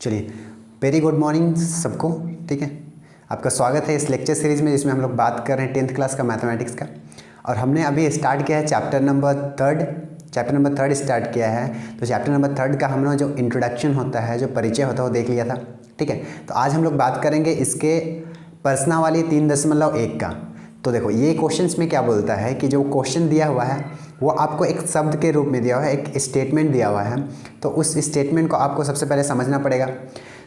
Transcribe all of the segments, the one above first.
चलिए, very good morning सबको। ठीक है, आपका स्वागत है इस लेक्चर सीरीज़ में जिसमें हम लोग बात कर रहे हैं 10th क्लास का मैथमेटिक्स का। और हमने अभी स्टार्ट किया है चैप्टर नंबर थर्ड स्टार्ट किया है। तो चैप्टर नंबर 3 का हम लोग जो इंट्रोडक्शन होता है, जो परिचय होता है वो देख लिया था। ठीक है, तो आज हम लोग बात करेंगे इसके प्रश्नावली 3.1 का। तो देखो, ये क्वेश्चंस में क्या बोलता है कि जो क्वेश्चन दिया हुआ है वो आपको एक शब्द के रूप में दिया हुआ है, एक स्टेटमेंट दिया हुआ है। तो उस स्टेटमेंट को आपको सबसे पहले समझना पड़ेगा।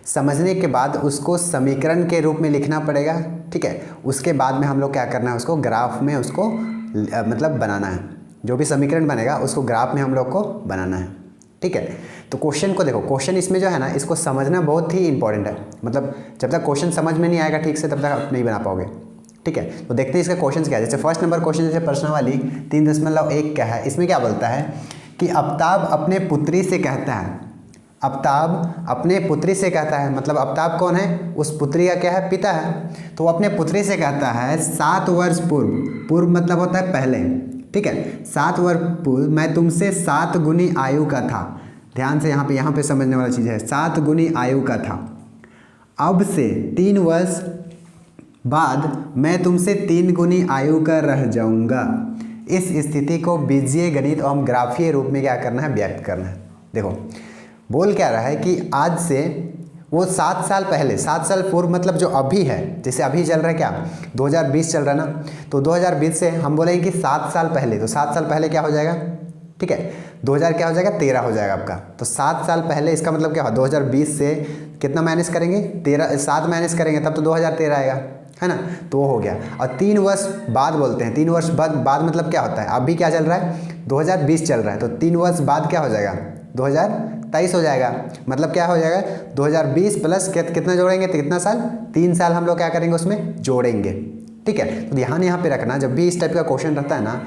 समझने के बाद उसको समीकरण के रूप में लिखना पड़ेगा। ठीक है, उसके बाद में हम लोग क्या करना है, उसको ग्राफ में उसको मतलब बनाना है। जो भी समीकरण बनेगा उसको ग्राफ में हम लोग को बनाना है। ठीक है, तो क्वेश्चन को देखो, क्वेश्चन इसमें जो है ना, इसको समझना बहुत ही इंपॉर्टेंट है। मतलब जब तक क्वेश्चन समझ में नहीं आएगा ठीक से, तब तक आप नहीं बना पाओगे। ठीक है, तो देखते हैं इसका क्वेश्चन क्या है। जैसे फर्स्ट नंबर क्वेश्चन, जैसे प्रश्नावली 3.1 क्या है, इसमें क्या बोलता है कि आफ्ताब अपने पुत्री से कहता है, आफ्ताब अपने पुत्री से कहता है, मतलब आफ्ताब कौन है, उस पुत्री का क्या है, पिता है। तो वो अपने पुत्री से कहता है 7 वर्ष पूर्व, पूर्व मतलब होता है पहले। ठीक है, 7 वर्ष पूर्व मैं तुमसे 7 गुनी आयु का था। ध्यान से यहाँ पे समझने वाला चीज़ है, 7 गुनी आयु का था। अब से 3 वर्ष बाद मैं तुमसे 3 गुनी आयु का रह जाऊंगा। इस स्थिति को बीजीय गणित एवं ग्राफीय रूप में क्या करना है, व्यक्त करना है। देखो, बोल क्या रहा है कि आज से वो 7 साल पहले, 7 साल पूर्व मतलब जो अभी है, जैसे अभी चल रहा है क्या, 2020 चल रहा है ना, तो 2020 से हम बोलेंगे कि 7 साल पहले, तो 7 साल पहले क्या हो जाएगा, ठीक है, 2000 क्या हो जाएगा, 13 हो जाएगा आपका। तो 7 साल पहले, इसका मतलब क्या हो, 2020 से कितना माइनस करेंगे, 7 माइनस करेंगे तब तो 2013 आएगा, है ना। तो वो हो गया। और 3 वर्ष बाद बोलते हैं, 3 वर्ष बाद मतलब क्या होता है, अभी क्या चल रहा है, 2020 चल रहा है, तो 3 वर्ष बाद क्या हो जाएगा, 2023 हो जाएगा। मतलब क्या हो जाएगा, 2020 प्लस कितना जोड़ेंगे, तो कितना साल, 3 साल हम लोग क्या करेंगे उसमें जोड़ेंगे। ठीक है, तो ध्यान यहाँ पे रखना, जब भी इस टाइप का क्वेश्चन रहता है ना,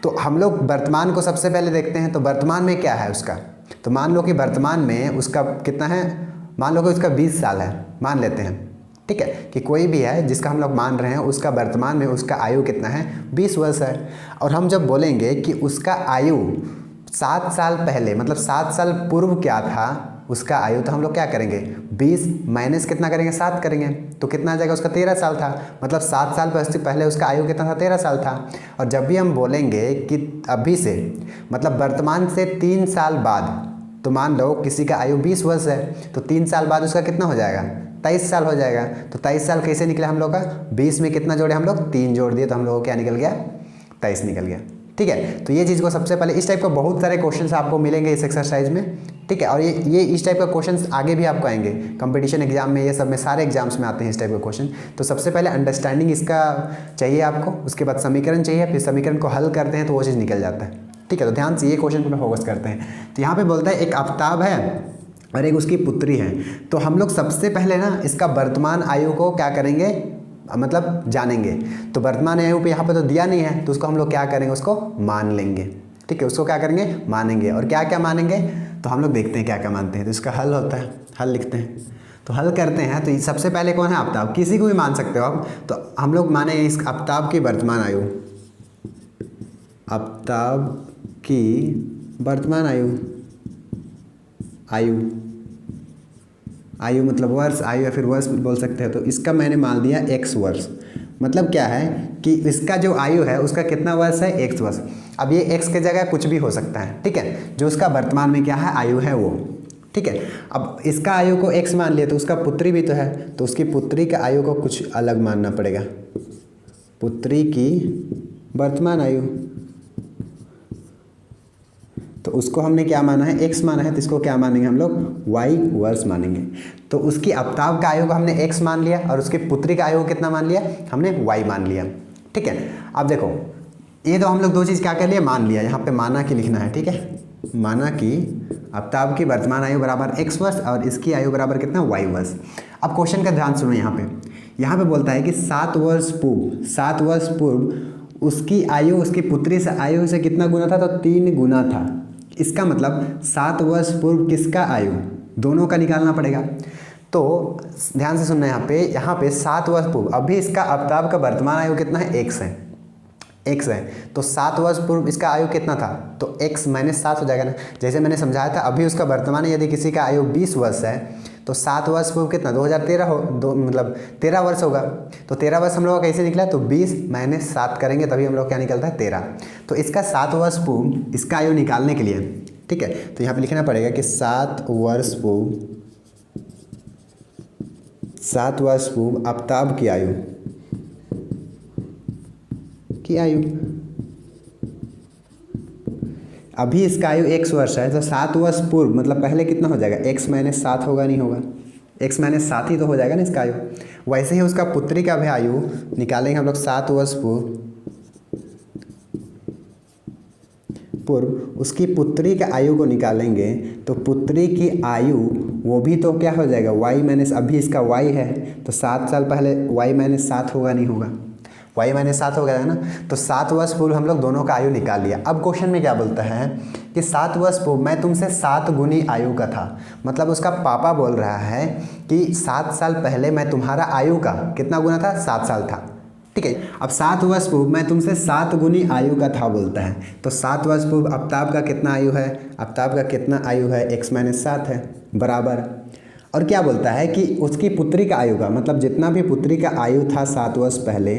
तो हम लोग वर्तमान को सबसे पहले देखते हैं। तो वर्तमान में क्या है उसका, तो मान लो कि वर्तमान में उसका कितना है, मान लो कि उसका 20 साल है, मान लेते हैं। ठीक है, कि कोई भी है जिसका हम लोग मान रहे हैं, उसका वर्तमान में उसका आयु कितना है, 20 वर्ष है। और हम जब बोलेंगे कि उसका आयु 7 साल पहले, मतलब 7 साल पूर्व क्या था उसका आयु, तो हम लोग क्या करेंगे, 20 माइनस कितना करेंगे, 7 करेंगे, तो कितना आ जाएगा, उसका 13 साल था। मतलब 7 साल पहले उसका आयु कितना था, 13 साल था। और जब भी हम बोलेंगे कि अभी से, मतलब वर्तमान से 3 साल बाद, तो मान लो किसी का आयु 20 वर्ष है, तो 3 साल बाद उसका कितना हो जाएगा, 23 साल हो जाएगा। तो 23 साल कैसे निकला हम लोग का, 20 में कितना जोड़े हम लोग, 3 जोड़ दिए, तो हम लोग को क्या निकल गया, 23 निकल गया। ठीक है, तो ये चीज़ को सबसे पहले, इस टाइप का बहुत सारे क्वेश्चंस आपको मिलेंगे इस एक्सरसाइज में। ठीक है, और ये इस टाइप का क्वेश्चंस आगे भी आपको आएंगे कंपटीशन एग्जाम में, ये सब में, सारे एग्जाम्स में आते हैं इस टाइप का क्वेश्चन। तो सबसे पहले अंडरस्टैंडिंग इसका चाहिए आपको, उसके बाद समीकरण चाहिए, फिर समीकरण को हल करते हैं तो वो चीज़ निकल जाता है। ठीक है, तो ध्यान से ये क्वेश्चन पर फोकस करते हैं। तो यहाँ पर बोलता है एक आफ्ताब है और एक उसकी पुत्री है। तो हम लोग सबसे पहले ना इसका वर्तमान आयु को क्या करेंगे, मतलब जानेंगे। तो वर्तमान आयु पे यहाँ पे तो दिया नहीं है, तो उसको हम लोग क्या करेंगे, उसको मान लेंगे। ठीक है, उसको क्या करेंगे, मानेंगे। और क्या क्या मानेंगे, तो हम लोग देखते हैं क्या क्या मानते हैं। तो इसका हल होता है, हल लिखते हैं, तो हल करते हैं। तो सबसे पहले कौन है, आफ्ताब, किसी को भी मान सकते हो आप। तो हम लोग माने इस आफ्ताब की वर्तमान आयु, आफ्ताब की वर्तमान आयु मतलब वर्ष, आयु या फिर वर्ष बोल सकते हैं। तो इसका मैंने मान दिया x वर्ष। मतलब क्या है कि इसका जो आयु है उसका कितना वर्ष है, x वर्ष। अब ये x के जगह कुछ भी हो सकता है। ठीक है, जो उसका वर्तमान में क्या है, आयु है वो। ठीक है, अब इसका आयु को x मान लिया, तो उसका पुत्री भी तो है, तो उसकी पुत्री का आयु को कुछ अलग मानना पड़ेगा। पुत्री की वर्तमान आयु, तो उसको हमने क्या माना है, x माना है, तो इसको क्या मानेंगे हम लोग, y वर्ष मानेंगे। तो उसकी आफ्ताब का आयु को हमने x मान लिया और उसकी पुत्री का आयु कितना मान लिया, हमने y मान लिया। ठीक है, अब देखो, ये तो हम लोग दो चीज़ क्या कर लिया, मान लिया। यहाँ पे माना कि लिखना है। ठीक है, माना कि आफ्ताब की वर्तमान आयु बराबर x वर्ष और इसकी आयु बराबर कितना, y वर्ष। अब क्वेश्चन का ध्यान सुनो, यहाँ पे बोलता है कि 7 वर्ष पूर्व उसकी आयु उसकी पुत्री से आयु से कितना गुना था, तो 3 गुना था। इसका मतलब 7 वर्ष पूर्व किसका आयु, दोनों का निकालना पड़ेगा। तो ध्यान से सुनना, यहाँ पे 7 वर्ष पूर्व, अभी इसका आफ्ताब का वर्तमान आयु कितना है, x है। तो 7 वर्ष पूर्व इसका आयु कितना था, तो x माइनस 7 हो जाएगा ना। जैसे मैंने समझाया था, अभी उसका वर्तमान, यदि किसी का आयु 20 वर्ष है तो 7 वर्ष पूर्व कितना 2013 हो मतलब 13 वर्ष होगा। तो 13 वर्ष हम लोग का कैसे निकला, तो 20 - 7 करेंगे तभी हम लोग क्या निकलता है 13। तो इसका 7 वर्ष पूर्व इसका आयु निकालने के लिए, ठीक है, तो यहाँ पे लिखना पड़ेगा कि 7 वर्ष पूर्व आफ्ताब की आयु अभी इसका आयु x वर्ष है, तो 7 वर्ष पूर्व मतलब पहले कितना हो जाएगा, x - 7 होगा नहीं होगा, x - 7 ही तो हो जाएगा ना इसका आयु। वैसे ही उसका पुत्री का भी आयु निकालेंगे हम लोग 7 वर्ष पूर्व उसकी पुत्री के आयु को निकालेंगे, तो पुत्री की आयु वो भी तो क्या हो जाएगा y - अभी इसका y है तो 7 साल पहले y - 7 होगा नहीं होगा, y - 7 हो गया ना। तो 7 वर्ष पूर्व हम लोग दोनों का आयु निकाल लिया। अब क्वेश्चन में क्या बोलता है कि 7 वर्ष पूर्व मैं तुमसे 7 गुनी आयु का था, मतलब उसका पापा बोल रहा है कि 7 साल पहले मैं तुम्हारा आयु का कितना गुना था, 7 साल था, ठीक है। अब 7 वर्ष पूर्व मैं तुमसे 7 गुनी आयु का था बोलता है, तो 7 वर्ष पूर्व आफ्ताब का कितना आयु है, आफ्ताब का कितना आयु है, x - 7 है बराबर। और क्या बोलता है कि उसकी पुत्री का आयु का मतलब जितना भी पुत्री का आयु था 7 वर्ष पहले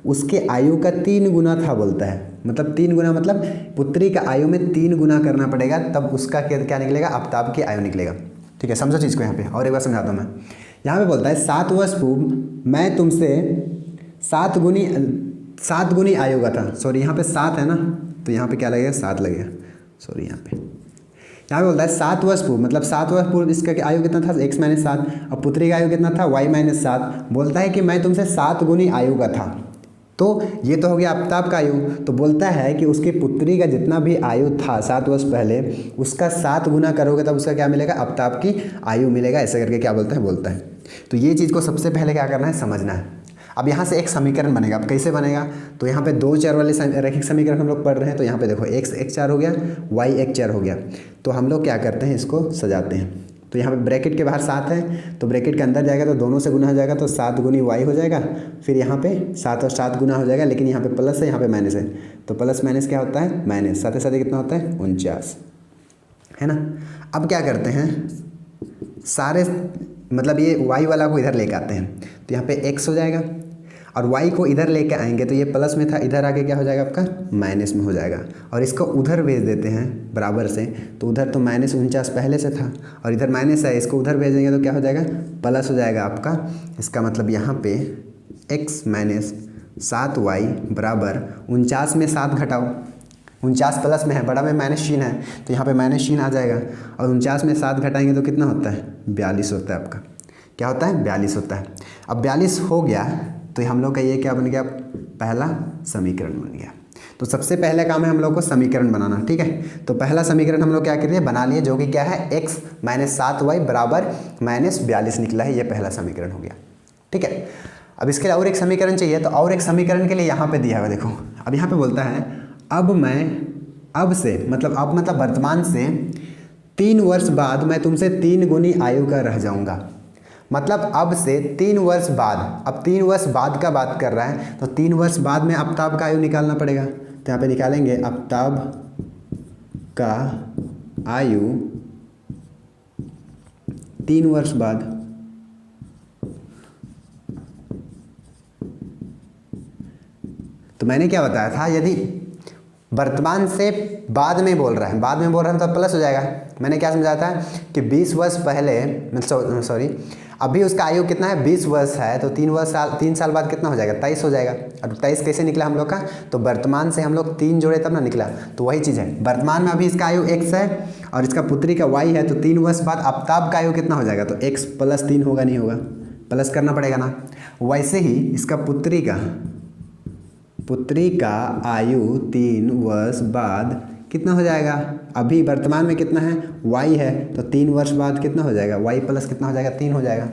उसके आयु का 3 गुना था बोलता है, मतलब 3 गुना मतलब पुत्री का आयु में 3 गुना करना पड़ेगा तब उसका क्या निकलेगा, आफ्ताब की आयु निकलेगा, ठीक है। समझो चीज़ को यहाँ पे और एक बार समझाता हूँ मैं। यहाँ पे बोलता है 7 वर्ष पूर्व मैं तुमसे 7 गुनी आयु का था, सॉरी यहाँ पे 7 है ना तो यहाँ पे क्या लगेगा 7 लगेगा, सॉरी यहाँ पे बोलता है 7 वर्ष पूर्व मतलब 7 वर्ष पूर्व इसका आयु कितना था, x - 7, और पुत्री का आयु कितना था, y - 7। बोलता है कि मैं तुमसे 7 गुनी आयु का था, तो ये तो हो गया आफ्ताब का आयु। तो बोलता है कि उसकी पुत्री का जितना भी आयु था 7 वर्ष पहले उसका 7 गुना करोगे तब उसका क्या मिलेगा, आफ्ताब की आयु मिलेगा, ऐसे करके क्या बोलता है। तो ये चीज़ को सबसे पहले क्या करना है, समझना है। अब यहाँ से एक समीकरण बनेगा, अब कैसे बनेगा, तो यहाँ पे 2 चर वाले रैखिक समीकरण हम लोग पढ़ रहे हैं, तो यहाँ पे देखो x एक चर हो गया, y एक चर हो गया, तो हम लोग क्या करते हैं इसको सजाते हैं। तो यहाँ पे ब्रैकेट के बाहर 7 है तो ब्रैकेट के अंदर जाएगा तो दोनों से गुना हो जाएगा, तो 7 गुनी y हो जाएगा, फिर यहाँ पे 7 और 7 गुना हो जाएगा, लेकिन यहाँ पे प्लस है यहाँ पे माइनस है, तो प्लस माइनस क्या होता है माइनस, साथ ही कितना होता है 49, है ना। अब क्या करते हैं सारे मतलब ये y वाला को इधर लेके आते हैं, तो यहाँ पे x हो जाएगा और y को इधर लेके आएंगे तो ये प्लस में था, इधर आके क्या हो जाएगा आपका माइनस में हो जाएगा, और इसको उधर भेज देते हैं बराबर से, तो उधर तो -49 पहले से था और इधर माइनस है, इसको उधर भेजेंगे तो क्या हो जाएगा प्लस हो जाएगा आपका। इसका मतलब यहाँ पे x - 7y बराबर 49 में 7 घटाओ, 49 प्लस में है, बड़ा में माइनस चिन्ह है तो यहाँ पे माइनस चिन्ह आ जाएगा, और 49 में 7 घटाएंगे तो कितना होता है 42 होता है आपका, क्या होता है 42 होता है। अब 42 हो गया तो हम लोग का ये क्या बन गया, पहला समीकरण बन गया। तो सबसे पहले काम है हम लोग को समीकरण बनाना, ठीक है। तो पहला समीकरण हम लोग क्या करिए बना लिए, जो कि क्या है x - 7y बराबर -42 निकला है, ये पहला समीकरण हो गया, ठीक है। अब इसके लिए और एक समीकरण चाहिए, तो और एक समीकरण के लिए यहाँ पे दिया हुआ देखो, अब यहाँ पे बोलता है अब वर्तमान से 3 वर्ष बाद मैं तुमसे 3 गुनी आयु का रह जाऊँगा, मतलब अब से 3 वर्ष बाद, अब 3 वर्ष बाद का बात कर रहा है, तो 3 वर्ष बाद में आफ्ताब का आयु निकालना पड़ेगा, तो यहाँ पे निकालेंगे आफ्ताब का आयु 3 वर्ष बाद। तो मैंने क्या बताया था, यदि वर्तमान से बाद में बोल रहा है तो प्लस हो जाएगा। मैंने क्या समझाया था कि 20 वर्ष पहले सॉरी अभी उसका आयु कितना है 20 वर्ष है, तो 3 साल बाद कितना हो जाएगा 23 हो जाएगा। अब 23 कैसे निकला हम लोग का, तो वर्तमान से हम लोग 3 जोड़े तब ना निकला, तो वही चीज़ है। वर्तमान में अभी इसका आयु x है और इसका पुत्री का y है, तो 3 वर्ष बाद आफ्ताब का आयु कितना हो जाएगा, तो x + 3 होगा नहीं होगा, प्लस करना पड़ेगा ना। वैसे ही इसका पुत्री का आयु 3 वर्ष बाद कितना हो जाएगा, अभी वर्तमान में कितना है y है, तो 3 वर्ष बाद कितना हो जाएगा y प्लस कितना हो जाएगा 3 हो जाएगा,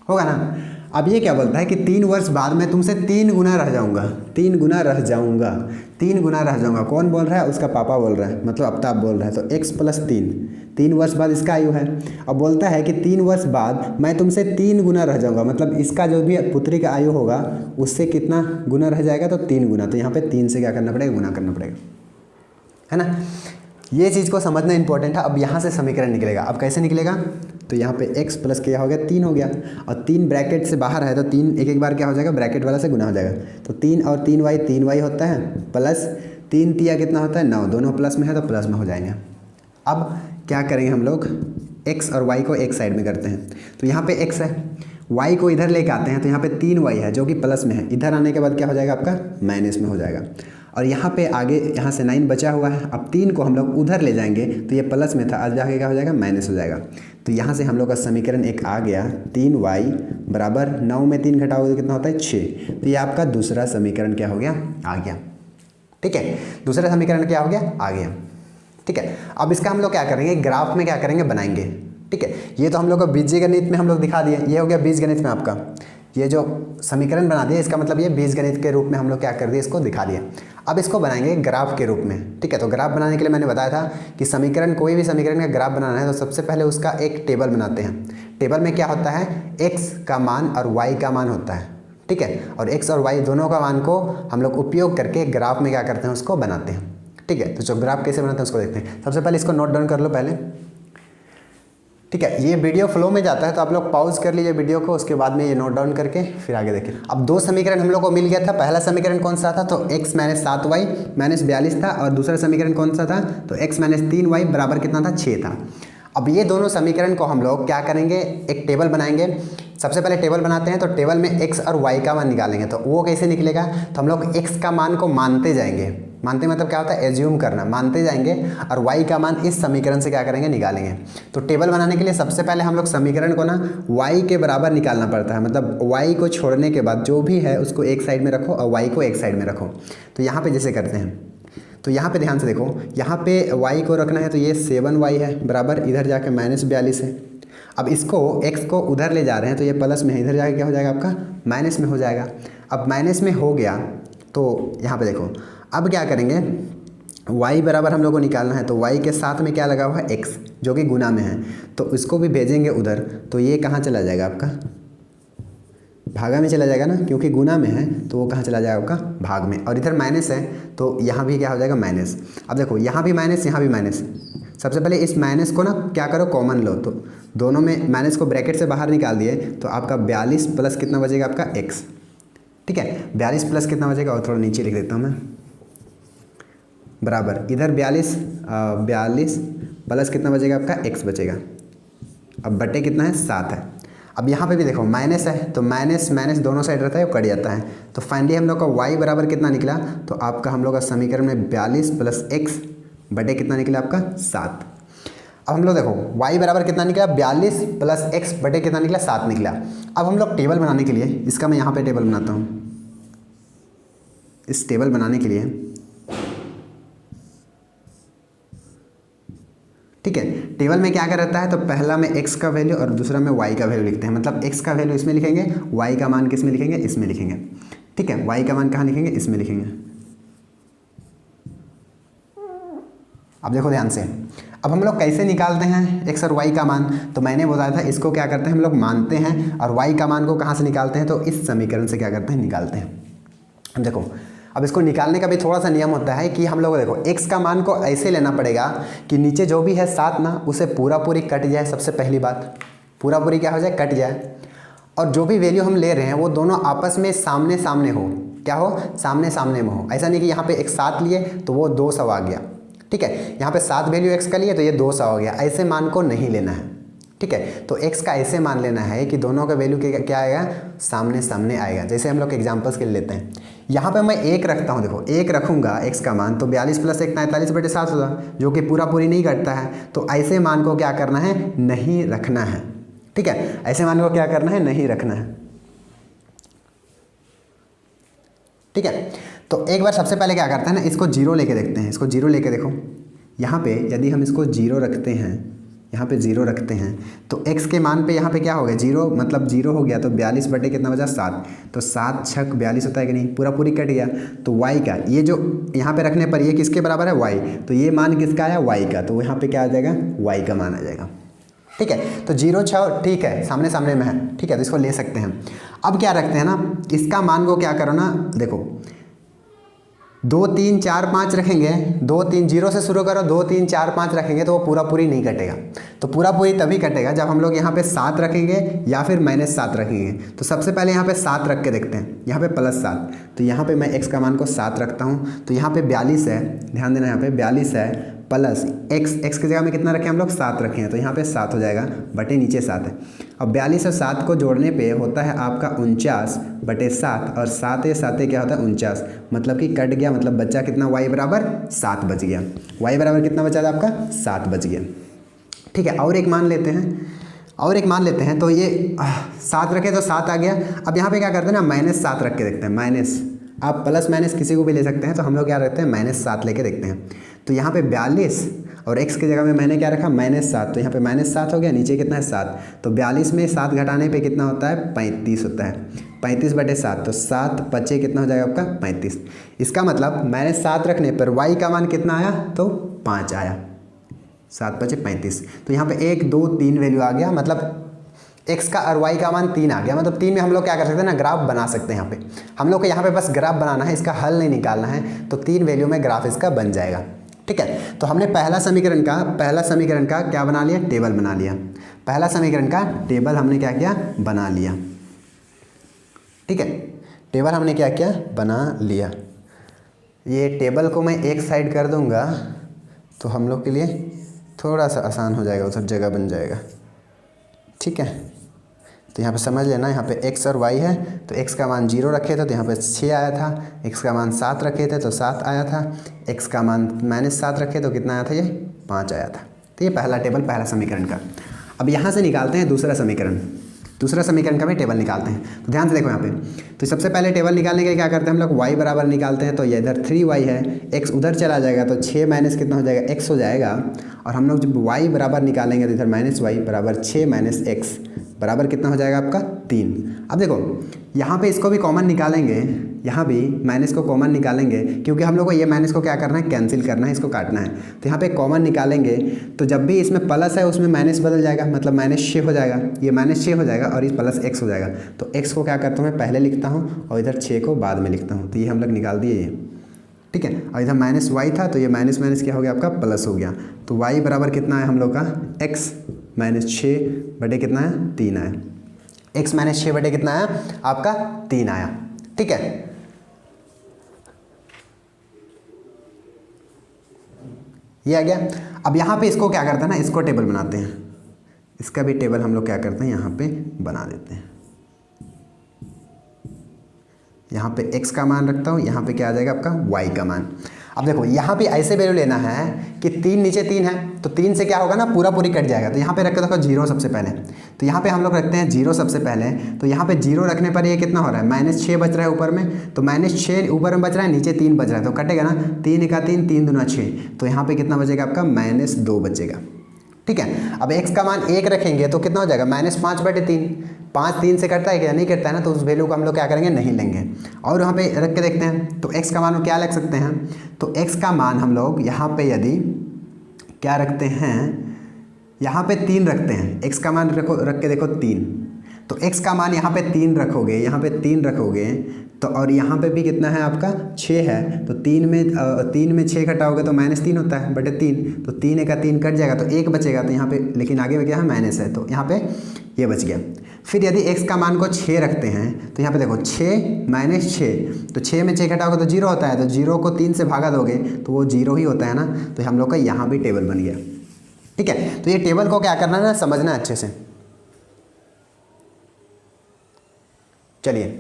होगा ना। अब ये क्या बोलता है कि 3 वर्ष बाद मैं तुमसे 3 गुना रह जाऊंगा, 3 गुना रह जाऊंगा। कौन बोल रहा है, उसका पापा बोल रहा है, मतलब आफ्ताब बोल रहा है, तो x + 3 वर्ष बाद इसका आयु है। अब बोलता है कि 3 वर्ष बाद मैं तुमसे 3 गुना रह जाऊंगा, मतलब इसका जो भी पुत्री का आयु होगा उससे कितना गुना रह जाएगा, तो 3 गुना। तो यहाँ पे 3 से क्या करना पड़ेगा, गुना करना पड़ेगा, है ना। ये चीज़ को समझना इंपॉर्टेंट है। अब यहाँ से समीकरण निकलेगा, अब कैसे निकलेगा, तो यहाँ पे x प्लस क्या हो गया 3 हो गया, और 3 ब्रैकेट से बाहर है तो 3 एक एक बार क्या हो जाएगा ब्रैकेट वाला से गुना हो जाएगा, तो 3 और 3y होता है, प्लस 3 तिया कितना होता है 9, दोनों प्लस में है तो प्लस में हो जाएंगे। अब क्या करेंगे हम लोग, x और y को एक साइड में करते हैं, तो यहाँ पे x है, y को इधर लेके आते हैं तो यहाँ पे 3y है जो कि प्लस में है, इधर आने के बाद क्या हो जाएगा आपका माइनस में हो जाएगा, और यहाँ पे आगे यहाँ से 9 बचा हुआ है, अब 3 को हम लोग उधर ले जाएंगे तो ये प्लस में था, आज जाके क्या हो जाएगा माइनस हो जाएगा। तो यहाँ से हम लोग का समीकरण एक आ गया, 3y बराबर 9 में 3 घटाओगे तो कितना होता है 6, तो ये आपका दूसरा समीकरण क्या हो गया आ गया। ठीक है, दूसरा समीकरण क्या हो गया आ गया। ठीक है, अब इसका हम लोग क्या करेंगे, ग्राफ में क्या करेंगे बनाएंगे। ठीक है, ये तो हम लोग को बीजगणित में हम लोग दिखा दिए, ये हो गया बीजगणित में आपका ये जो समीकरण बना दिया, इसका मतलब ये बीजगणित के रूप में हम लोग क्या कर दिए, इसको दिखा दिया। अब इसको बनाएंगे ग्राफ के रूप में। ठीक है, तो ग्राफ बनाने के लिए मैंने बताया था कि समीकरण, कोई भी समीकरण का ग्राफ बनाना है तो सबसे पहले उसका एक टेबल बनाते हैं। टेबल में क्या होता है, x का मान और y का मान होता है। ठीक है, और x और y दोनों का मान को हम लोग उपयोग करके ग्राफ में क्या करते हैं, उसको बनाते हैं। ठीक है, तो जो ग्राफ कैसे बनाते हैं उसको देखते हैं। सबसे पहले इसको नोट डाउन कर लो पहले। ठीक है, ये वीडियो फ्लो में जाता है तो आप लोग पॉज कर लीजिए वीडियो को, उसके बाद में ये नोट डाउन करके फिर आगे देखिए। अब दो समीकरण हम लोग को मिल गया था, पहला समीकरण कौन सा था, तो x माइनस 7y माइनस 42 था, और दूसरा समीकरण कौन सा था, तो x माइनस 3y बराबर कितना था 6 था। अब ये दोनों समीकरण को हम लोग क्या करेंगे, एक टेबल बनाएंगे। सबसे पहले टेबल बनाते हैं तो टेबल में x और y का मान निकालेंगे, तो वो कैसे निकलेगा, तो हम लोग x का मान को मानते जाएंगे, मानते मतलब क्या होता है एज्यूम करना, मानते जाएंगे, और y का मान इस समीकरण से क्या करेंगे निकालेंगे। तो टेबल बनाने के लिए सबसे पहले हम लोग समीकरण को ना y के बराबर निकालना पड़ता है, मतलब y को छोड़ने के बाद जो भी है उसको एक साइड में रखो और y को एक साइड में रखो। तो यहाँ पे जैसे करते हैं, तो यहाँ पे ध्यान से देखो, यहाँ पे y को रखना है तो ये 7y है बराबर, इधर जाके माइनस 42 है। अब इसको x को उधर ले जा रहे हैं तो ये प्लस में है, इधर जाके क्या हो जाएगा आपका माइनस में हो जाएगा। अब माइनस में हो गया तो यहाँ पे देखो, अब क्या करेंगे, y बराबर हम लोग को निकालना है, तो y के साथ में क्या लगा हुआ है x जो कि गुना में है, तो इसको भी भेजेंगे उधर, तो ये कहाँ चला जाएगा आपका भागा में चला जाएगा ना, क्योंकि गुना में है तो वो कहाँ चला जाएगा आपका भाग में, और इधर माइनस है तो यहाँ भी क्या हो जाएगा माइनस। अब देखो यहाँ भी माइनस यहाँ भी माइनस, सबसे पहले इस माइनस को ना क्या करो कॉमन लो, तो दोनों में माइनस को ब्रैकेट से बाहर निकाल दिए तो आपका 42 प्लस कितना बचेगा आपका x। ठीक है, 42 प्लस कितना बचेगा, और थोड़ा नीचे लिख देता हूँ मैं, बराबर इधर 42 प्लस कितना बचेगा आपका x बचेगा, अब बटे कितना है 7 है। अब यहाँ पे भी देखो माइनस है तो माइनस माइनस दोनों साइड रहता है वो कट जाता है, तो फाइनली हम लोग का y बराबर कितना निकला, तो आपका हम लोग का समीकरण में 42 प्लस x बटे कितना निकला आपका 7। अब हम लोग देखो y बराबर कितना निकला 42 प्लस x बटे कितना निकला 7 निकला। अब हम लोग टेबल बनाने के लिए, इसका मैं यहाँ पे टेबल बनाता हूँ, इस टेबल बनाने के लिए, ठीक है, टेबल में क्या क्या रहता है, तो पहला में x का वैल्यू और दूसरा में y का वैल्यू लिखते हैं, मतलब x का वैल्यू इसमें लिखेंगे, y का मान किस में लिखेंगे, इसमें लिखेंगे। ठीक है, y का मान कहाँ लिखेंगे, इसमें लिखेंगे। अब देखो ध्यान से, अब हम लोग कैसे निकालते हैं x और y का मान, तो मैंने बताया था इसको क्या करते हैं हम लोग मानते हैं, और y का मान को कहाँ से निकालते हैं, तो इस समीकरण से क्या करते हैं निकालते हैं। अब देखो, अब इसको निकालने का भी थोड़ा सा नियम होता है कि हम लोग देखो x का मान को ऐसे लेना पड़ेगा कि नीचे जो भी है 7 ना, उसे पूरा पूरी कट जाए, सबसे पहली बात पूरा पूरी क्या हो जाए कट जाए, और जो भी वैल्यू हम ले रहे हैं वो दोनों आपस में सामने सामने हो, क्या हो सामने सामने में हो। ऐसा नहीं कि यहाँ पे एक 7 लिए तो वो 200 आ गया, ठीक है, यहाँ पे 7 वैल्यू x का लिए तो ये 200 हो गया, ऐसे मान को नहीं लेना है। ठीक है, तो x का ऐसे मान लेना है कि दोनों का वैल्यू क्या आएगा, सामने सामने आएगा। जैसे हम लोग एग्जांपल्स के लिए लेते हैं, यहाँ पे मैं 1 रखता हूँ, देखो 1 रखूँगा x का मान, तो 42 प्लस 1 43 बटे 7 होगा, जो कि पूरा पूरी नहीं कटता है, तो ऐसे मान को क्या करना है, नहीं रखना है। ठीक है, ऐसे मान को क्या करना है, नहीं रखना है। ठीक है, तो एक बार सबसे पहले क्या करते हैं ना, इसको 0 लेके देखते हैं, इसको 0 लेके देखो, यहाँ पे यदि हम इसको 0 रखते हैं, यहाँ पे 0 रखते हैं तो x के मान पे यहाँ पे क्या हो गया 0, मतलब 0 हो गया, तो 42 बटे कितना बचा 7, तो 7 छक 42 होता है कि नहीं, पूरा पूरी कट गया। तो y का ये जो यहाँ पे रखने पर ये किसके बराबर है y, तो ये मान किसका आया y का, तो यहाँ पे क्या आ जाएगा y का मान आ जाएगा। ठीक है, तो 0 6 ठीक है सामने सामने में है, ठीक है, तो इसको ले सकते हैं। अब क्या रखते हैं ना, इसका मान को क्या करो ना, देखो 2 3 4 5 रखेंगे, 2 3 0 से शुरू करो, 2 3 4 5 रखेंगे तो वो पूरा पूरी नहीं कटेगा। तो पूरा पूरी तभी कटेगा जब हम लोग यहाँ पे 7 रखेंगे या फिर -7 रखेंगे। तो सबसे पहले यहाँ पे 7 रख के देखते हैं, यहाँ पे +7, तो यहाँ पे मैं x का मान को 7 रखता हूँ। तो यहाँ पे 42 है, ध्यान देना, यहाँ पे 42 है प्लस x की जगह में कितना रखें हम लोग 7 रखे हैं, तो यहाँ पे 7 हो जाएगा, बटे नीचे 7 है। अब 42 और 7 को जोड़ने पे होता है आपका 49/7, और 7 क्या होता है 49, मतलब कि कट गया, मतलब बच्चा कितना y बराबर 7 बच गया। y बराबर कितना बचा था आपका 7 बच गया। ठीक है, और एक मान लेते हैं, तो ये 7 रखे तो 7 आ गया। अब यहाँ पे क्या करते हैं ना, -7 रख के देखते हैं, माइनस, आप प्लस माइनस किसी को भी ले सकते हैं, तो हम लोग क्या रखते हैं -7 लेके देखते हैं। तो यहाँ पे 42 और x की जगह में मैंने क्या रखा -7, तो यहाँ पे -7 हो गया, नीचे कितना है 7, तो 42 में 7 घटाने पे कितना होता है 35 होता है, 35/7, तो 7 बचे कितना हो जाएगा आपका 35। इसका मतलब -7 रखने पर y का मान कितना आया, तो 5 आया, 7 बचे 35। तो यहाँ पे 1 2 3 वैल्यू आ गया, मतलब x का और y का मान 3 आ गया। मतलब 3 में हम लोग क्या कर सकते हैं ना, ग्राफ बना सकते हैं। यहाँ पे हम लोग को यहाँ पे बस ग्राफ बनाना है, इसका हल नहीं निकालना है, तो 3 वैल्यू में ग्राफ इसका बन जाएगा। ठीक है, तो हमने पहला समीकरण का क्या बना लिया, टेबल बना लिया। पहला समीकरण का टेबल हमने क्या किया, बना लिया। ठीक है, टेबल हमने क्या किया, बना लिया। ये टेबल को मैं एक साइड कर दूंगा तो हम लोग के लिए थोड़ा सा आसान हो जाएगा, उधर जगह बन जाएगा। ठीक है, तो यहाँ पे समझ लेना, यहाँ पे x और y है, तो x का मान 0 रखे थे तो यहाँ पे 6 आया था, x का मान 7 रखे थे तो 7 आया था, x का मान -7 रखे तो कितना आया था, ये 5 आया था। तो ये पहला टेबल, पहला समीकरण का। अब यहाँ से निकालते हैं दूसरा समीकरण का भी टेबल निकालते हैं। तो ध्यान से देखो यहाँ पे, तो सबसे पहले टेबल निकालने के लिए क्या करते हैं हम लोग, y बराबर निकालते हैं। तो ये इधर 3y है, x उधर चला जाएगा तो 6 माइनस कितना हो जाएगा, x हो जाएगा। और हम लोग जब y बराबर निकालेंगे तो इधर -y बराबर 6 - x बराबर कितना हो जाएगा आपका 3। अब देखो यहाँ पे इसको भी कॉमन निकालेंगे, यहाँ भी माइनस को कॉमन निकालेंगे, क्योंकि हम लोग को ये माइनस को क्या करना है, कैंसिल करना है, इसको काटना है। तो यहाँ पे कॉमन निकालेंगे तो जब भी इसमें प्लस है उसमें माइनस बदल जाएगा, मतलब -6 हो जाएगा, ये -6 हो जाएगा और इस प्लस x हो जाएगा। तो x को क्या करता हूँ मैं पहले लिखता हूँ और इधर 6 को बाद में लिखता हूँ। तो ये हम लोग निकाल दिए ये। ठीक है, और इधर -y था तो ये माइनस क्या हो गया आपका, प्लस हो गया। तो y बराबर कितना है हम लोग का, x -6 बटे कितना है 3 आया, x -6 बटे कितना आया आपका 3 आया। ठीक है, ये आ गया। अब यहाँ पे इसको क्या करते हैं ना, इसको टेबल बनाते हैं, इसका भी टेबल हम लोग क्या करते हैं यहाँ पे बना देते हैं। यहाँ पे x का मान रखता हूँ, यहाँ पे क्या आ जाएगा आपका y का मान। अब देखो यहाँ पे ऐसे वैल्यू लेना है कि 3 नीचे 3 है, तो 3 से क्या होगा ना, पूरा पूरी कट जाएगा। तो यहाँ पे रख के देखो 0 सबसे पहले, तो यहाँ पे हम लोग रखते हैं 0 सबसे पहले। तो यहाँ पे 0 रखने पर ये कितना हो रहा है, -6 बच रहा है ऊपर में, तो -6 ऊपर में बच रहा है, नीचे 3 बच रहा है, तो कटेगा ना, 3 का 3, 3 दूना 6, तो यहाँ पे कितना बचेगा आपका -2 बचेगा। ठीक है, अब x का मान 1 रखेंगे तो कितना हो जाएगा, -5/3, 5 3 से कटता है क्या, नहीं कटता है ना, तो उस वैल्यू को हम लोग क्या करेंगे, नहीं लेंगे। और यहाँ पे रख के देखते हैं, तो x का मान क्या लग सकते हैं, तो x का मान हम लोग यहाँ पे यदि क्या रखते हैं, यहाँ पे 3 रखते हैं, x का मान रख के देखो 3, तो x का मान यहाँ पे 3 रखोगे, यहाँ पे 3 रखोगे तो, और यहाँ पे भी कितना है आपका 6 है, तो 3 में 6 घटाओगे तो -3 होता है बटे 3, तो 3 का 3 कट जाएगा तो 1 बचेगा। तो यहाँ पे लेकिन आगे में क्या है, माइनस है, तो यहाँ पे ये बच गया। फिर यदि x का मान को 6 रखते हैं तो यहाँ पे देखो 6 - 6, तो 6 में 6 घटाओगे तो 0 होता है, तो 0 को 3 से भागा दोगे तो वो 0 ही होता है ना, तो हम लोग का यहाँ भी टेबल बन गया। ठीक है, तो ये टेबल को क्या करना है ना, समझना अच्छे से। चलिए,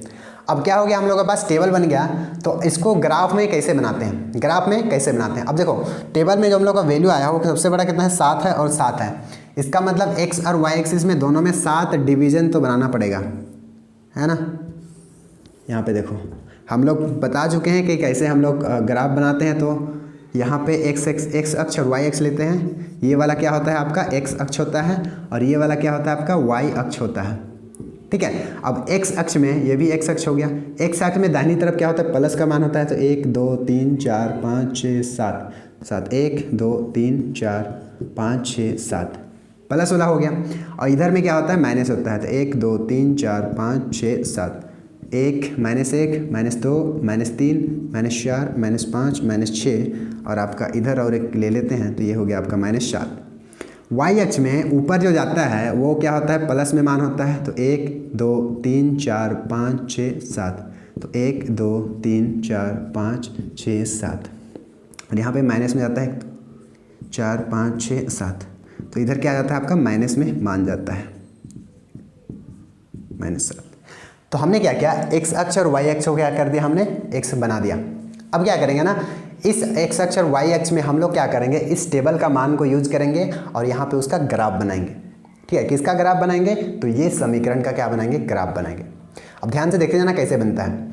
अब क्या हो गया, हम लोग के पास टेबल बन गया, तो इसको ग्राफ में कैसे बनाते हैं, अब देखो टेबल में जो हम लोग का वैल्यू आया वो सबसे बड़ा कितना है, 7 है और 7 है। इसका मतलब x और y एक्सिस में दोनों में 7 डिवीजन तो बनाना पड़ेगा, है ना। यहाँ पे देखो हम लोग बता चुके हैं कि कैसे हम लोग ग्राफ बनाते हैं। तो यहाँ पे x अक्ष और y अक्ष लेते हैं, ये वाला क्या होता है आपका x अक्ष होता है और ये वाला क्या होता है आपका y अक्ष होता है। ठीक है, अब x अक्ष में ये भी x अक्ष हो गया, x अक्ष में दाहिनी तरफ क्या होता है, प्लस का मान होता है, तो 1 2 3 4 5 6 7 1 2 3 4 5 6 7 प्लस वाला हो गया। और इधर में क्या होता है, माइनस होता है, तो 1 2 3 4 5 6 7 1 -1 -2 -3 -4 -5 -6 और आपका इधर और एक ले लेते हैं तो ये हो गया आपका -7। वाई अक्ष में ऊपर जो जाता है वो क्या होता है, प्लस में मान होता है। तो 1 2 3 4 5 6 7, तो 1 2 3 4 5 6 7 और यहाँ पे माइनस में जाता है 4 5 6 7, तो इधर क्या जाता है आपका माइनस में मान जाता है -7। तो हमने क्या किया, एक्स अक्ष और वाई अक्ष को क्या कर दिया, हमने एक्स बना दिया। अब क्या करेंगे ना, इस एक्स अक्ष और वाई अक्ष में हम लोग क्या करेंगे, इस टेबल का मान को यूज करेंगे और यहाँ पे उसका ग्राफ बनाएंगे। ठीक है, किसका ग्राफ बनाएंगे, तो ये समीकरण का क्या बनाएंगे, ग्राफ बनाएंगे। अब ध्यान से देखते जाना कैसे बनता है।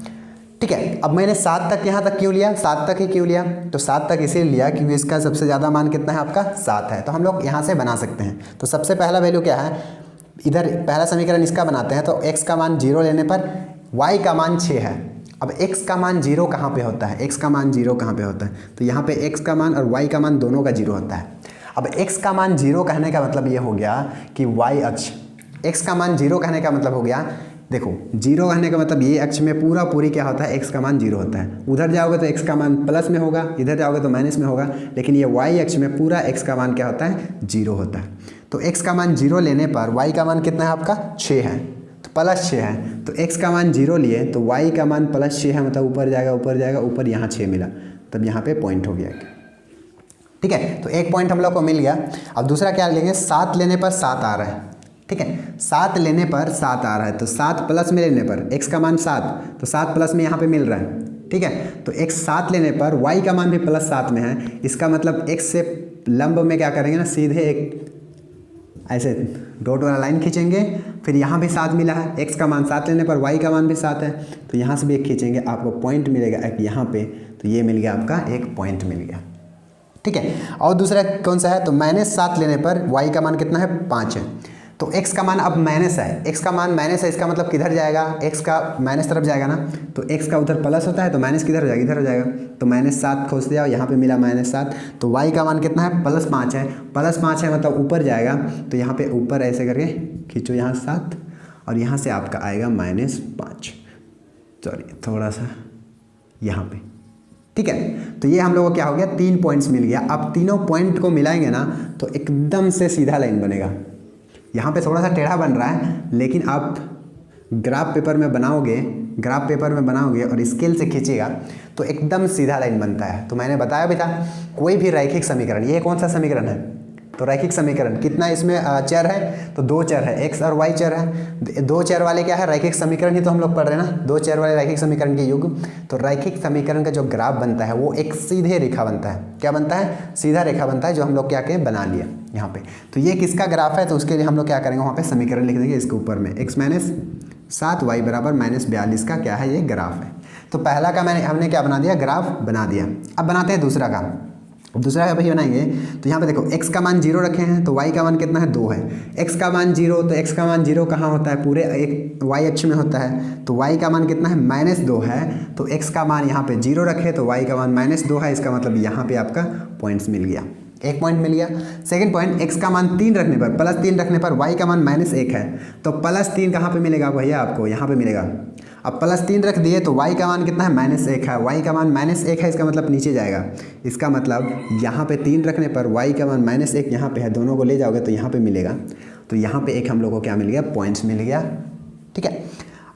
ठीक है, अब मैंने 7 तक यहाँ तक क्यों लिया, 7 तक ही क्यों लिया, तो 7 तक इसीलिए लिया क्योंकि इसका सबसे ज़्यादा मान कितना है आपका 7 है। तो हम लोग यहाँ से बना सकते हैं। तो सबसे पहला वैल्यू क्या है, इधर पहला समीकरण इसका बनाते हैं। तो x का मान 0 लेने पर y का मान 6 है। अब x का मान 0 कहाँ पे होता है, x का मान 0 कहाँ पे होता है, तो यहाँ पे x का मान और y का मान दोनों का 0 होता है। अब x का मान 0 कहने का मतलब ये हो गया कि y अक्ष, x का मान 0 कहने का मतलब हो गया, देखो 0 कहने का मतलब ये अक्ष में पूरी क्या होता है, x का मान 0 होता है। उधर जाओगे तो x का मान प्लस में होगा, इधर जाओगे तो माइनस में होगा, लेकिन ये y अक्ष में पूरा x का मान क्या होता है, 0 होता है। तो x का मान 0 लेने पर y का मान कितना है आपका 6 है, तो +6 है। तो x का मान 0 लिए तो y का मान +6 है, मतलब ऊपर जाएगा ऊपर जाएगा ऊपर, यहाँ 6 मिला, तब यहाँ पे पॉइंट हो गया। ठीक है, तो एक पॉइंट हम लोग को मिल गया। अब दूसरा क्या लेंगे, 7 लेने पर 7 आ रहा है। ठीक है, 7 लेने पर 7 आ रहा है, तो 7 प्लस में लेने पर x का मान 7, तो 7 प्लस में यहाँ पे मिल रहा है। ठीक है, तो x 7 लेने पर y का मान भी +7 में है। इसका मतलब x से लंब में क्या करेंगे ना, सीधे एक ऐसे डॉट वाला लाइन खींचेंगे, फिर यहाँ भी 7 मिला है, x का मान 7 लेने पर y का मान भी 7 है, तो यहाँ से भी एक खींचेंगे, आपको पॉइंट मिलेगा एक यहाँ पे, तो ये मिल गया आपका एक पॉइंट मिल गया। ठीक है, और दूसरा कौन सा है, तो -7 लेने पर y का मान कितना है 5 है। तो x का मान अब माइनस है, x का मान माइनस है, इसका मतलब किधर जाएगा, x का माइनस तरफ जाएगा ना, तो x का उधर प्लस होता है तो माइनस किधर हो जाएगा, इधर हो जाएगा। तो -7 खोज दिया, यहाँ पे मिला -7, तो y का मान कितना है +5 है, +5 है मतलब ऊपर जाएगा, तो यहाँ पे ऊपर ऐसे करके खींचो यहाँ 7 और यहाँ से आपका आएगा -5, सॉरी थोड़ा सा यहाँ पे। ठीक है, तो ये हम लोगों को क्या हो गया, 3 पॉइंट्स मिल गया। अब तीनों पॉइंट को मिलाएंगे ना तो एकदम से सीधा लाइन बनेगा। यहाँ पे थोड़ा सा टेढ़ा बन रहा है, लेकिन आप ग्राफ पेपर में बनाओगे और स्केल से खींचेगा तो एकदम सीधा लाइन बनता है। तो मैंने बताया भी था, कोई भी रैखिक समीकरण, ये कौन सा समीकरण है, तो रैखिक समीकरण कितना इसमें चर है, तो 2 चर है, x और y चर है। 2 चर वाले क्या है, रैखिक समीकरण ही तो हम लोग पढ़ रहे हैं ना, 2 चर वाले रैखिक समीकरण के युग। तो रैखिक समीकरण का जो ग्राफ बनता है वो एक सीधे रेखा बनता है, क्या बनता है, सीधा रेखा बनता है, जो हम लोग क्या के बना लिया यहाँ पे। तो ये किसका ग्राफ है, तो उसके लिए हम लोग क्या करेंगे, वहाँ पे समीकरण लिख देंगे, इसके ऊपर में x - 7 y बराबर -42 का क्या है, ये ग्राफ है। तो पहला का हमने क्या बना दिया, ग्राफ बना दिया। अब बनाते हैं दूसरा का। दूसरा का भाई बनाएंगे तो यहाँ पे देखो x का मान 0 रखे हैं, तो y का मान कितना है 2 है। x का मान 0, तो x का मान 0 कहाँ होता है, पूरे एक y अक्ष में होता है, तो y का मान कितना है -2 है। तो x का मान यहाँ पे 0 रखे तो y का मान -2 है, इसका मतलब यहाँ पे आपका पॉइंट्स मिल गया, एक पॉइंट मिल गया। सेकंड पॉइंट, x का मान 3 रखने पर, +3 रखने पर y का मान -1 है, तो +3 कहाँ पे मिलेगा भैया, आपको यहाँ पे मिलेगा। अब +3 रख दिए तो y का मान कितना है -1 है, y का मान -1 है, इसका मतलब नीचे जाएगा। इसका मतलब यहाँ पे 3 रखने पर y का मान -1 यहाँ पे है, दोनों को ले जाओगे तो यहाँ पे मिलेगा। तो यहाँ पे एक हम लोग को क्या मिल गया, पॉइंट्स मिल गया। ठीक है,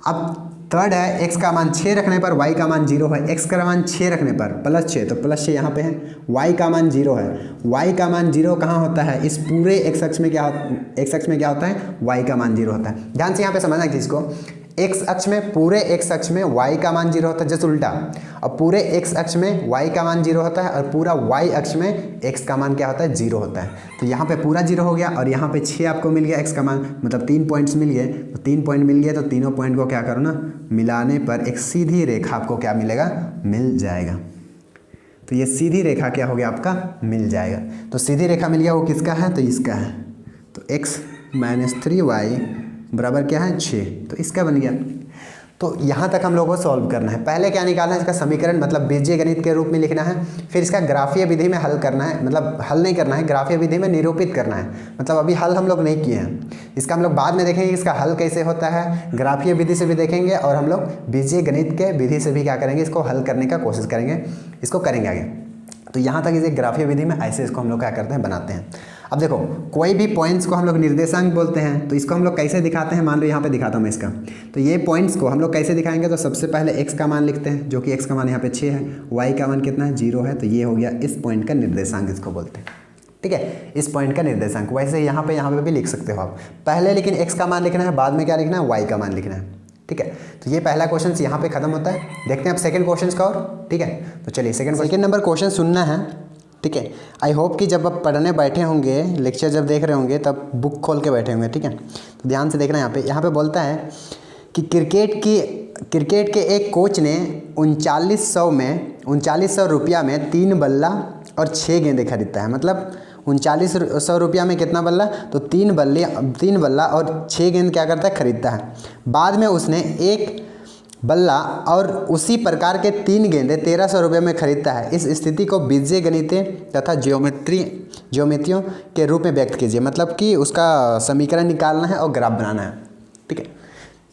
अब थर्ड है, x का मान 6 रखने पर y का मान 0 है। x का मान 6 रखने पर +6, तो +6 यहाँ पे है, y का मान 0 है। y का मान 0 कहाँ होता है, इस पूरे x अक्ष में क्या होता है, y का मान 0 होता है। ध्यान से यहाँ पे समझना चीज़ को, x अक्ष में, पूरे x अक्ष में y का मान 0 होता है, जस्ट उल्टा। और पूरे x अक्ष में y का मान 0 होता है और पूरा y अक्ष में x का मान क्या होता है, 0 होता है। तो यहाँ पे पूरा 0 हो गया और यहाँ पे 6 आपको मिल गया x का मान, मतलब 3 पॉइंट्स मिल गए। तो 3 पॉइंट मिल गए तो तीनों पॉइंट को क्या करो ना, मिलाने पर एक सीधी रेखा आपको क्या मिलेगा, मिल जाएगा। तो ये सीधी रेखा क्या हो गया आपका, मिल जाएगा। तो सीधी रेखा मिल गया, वो किसका है, तो इसका है। तो x - 3y बराबर क्या है 6, तो इसका बन गया। तो यहाँ तक हम लोगों को सॉल्व करना है। पहले क्या निकालना है, इसका समीकरण मतलब बीजगणित के रूप में लिखना है, फिर इसका ग्राफीय विधि में हल करना है, मतलब हल नहीं करना है, ग्राफीय विधि में निरूपित करना है। मतलब अभी हल हम लोग नहीं किए हैं, इसका हम लोग बाद में देखेंगे इसका हल कैसे होता है, ग्राफीय विधि से भी देखेंगे और हम लोग बीजगणित के विधि से भी क्या करेंगे, इसको हल करने का कोशिश करेंगे, इसको करेंगे आगे। तो यहाँ तक इसे ग्राफीय विधि में ऐसे इसको हम लोग क्या करते हैं, बनाते हैं। अब देखो कोई भी पॉइंट्स को हम लोग निर्देशांक बोलते हैं, तो इसको हम लोग कैसे दिखाते हैं, मान लो यहाँ पे दिखाता हूँ मैं इसका। तो ये पॉइंट्स को हम लोग कैसे दिखाएंगे, तो सबसे पहले x का मान लिखते हैं, जो कि x का मान यहाँ पे 6 है, y का मान कितना है 0 है, तो ये हो गया इस पॉइंट का निर्देशांक इसको बोलते हैं। ठीक है, इस पॉइंट का निर्देशांक। वैसे यहाँ पे भी लिख सकते हो आप पहले, लेकिन x का मान लिखना है, बाद में क्या लिखना है, y का मान लिखना है। ठीक है, तो ये पहला क्वेश्चन यहाँ पे खत्म होता है। देखते हैं अब सेकंड क्वेश्चन का और। ठीक है, तो चलिए सेकंड नंबर क्वेश्चन सुनना है। ठीक है, आई होप कि जब आप पढ़ने बैठे होंगे, लेक्चर जब देख रहे होंगे तब बुक खोल के बैठे होंगे। ठीक है, तो ध्यान से देखना। यहाँ पे बोलता है कि क्रिकेट के एक कोच ने 3900 रुपया में 3 बल्ला और 6 गेंदें खरीदता है। मतलब 3900 रुपया में कितना बल्ला, तो 3 बल्ला और 6 गेंद क्या करता है, खरीदता है। बाद में उसने एक बल्ला और उसी प्रकार के 3 गेंदें 1300 रुपये में खरीदता है। इस स्थिति को बीजगणित तथा ज्योमेत्रियों के रूप में व्यक्त कीजिए। मतलब कि उसका समीकरण निकालना है और ग्राफ बनाना है। ठीक है,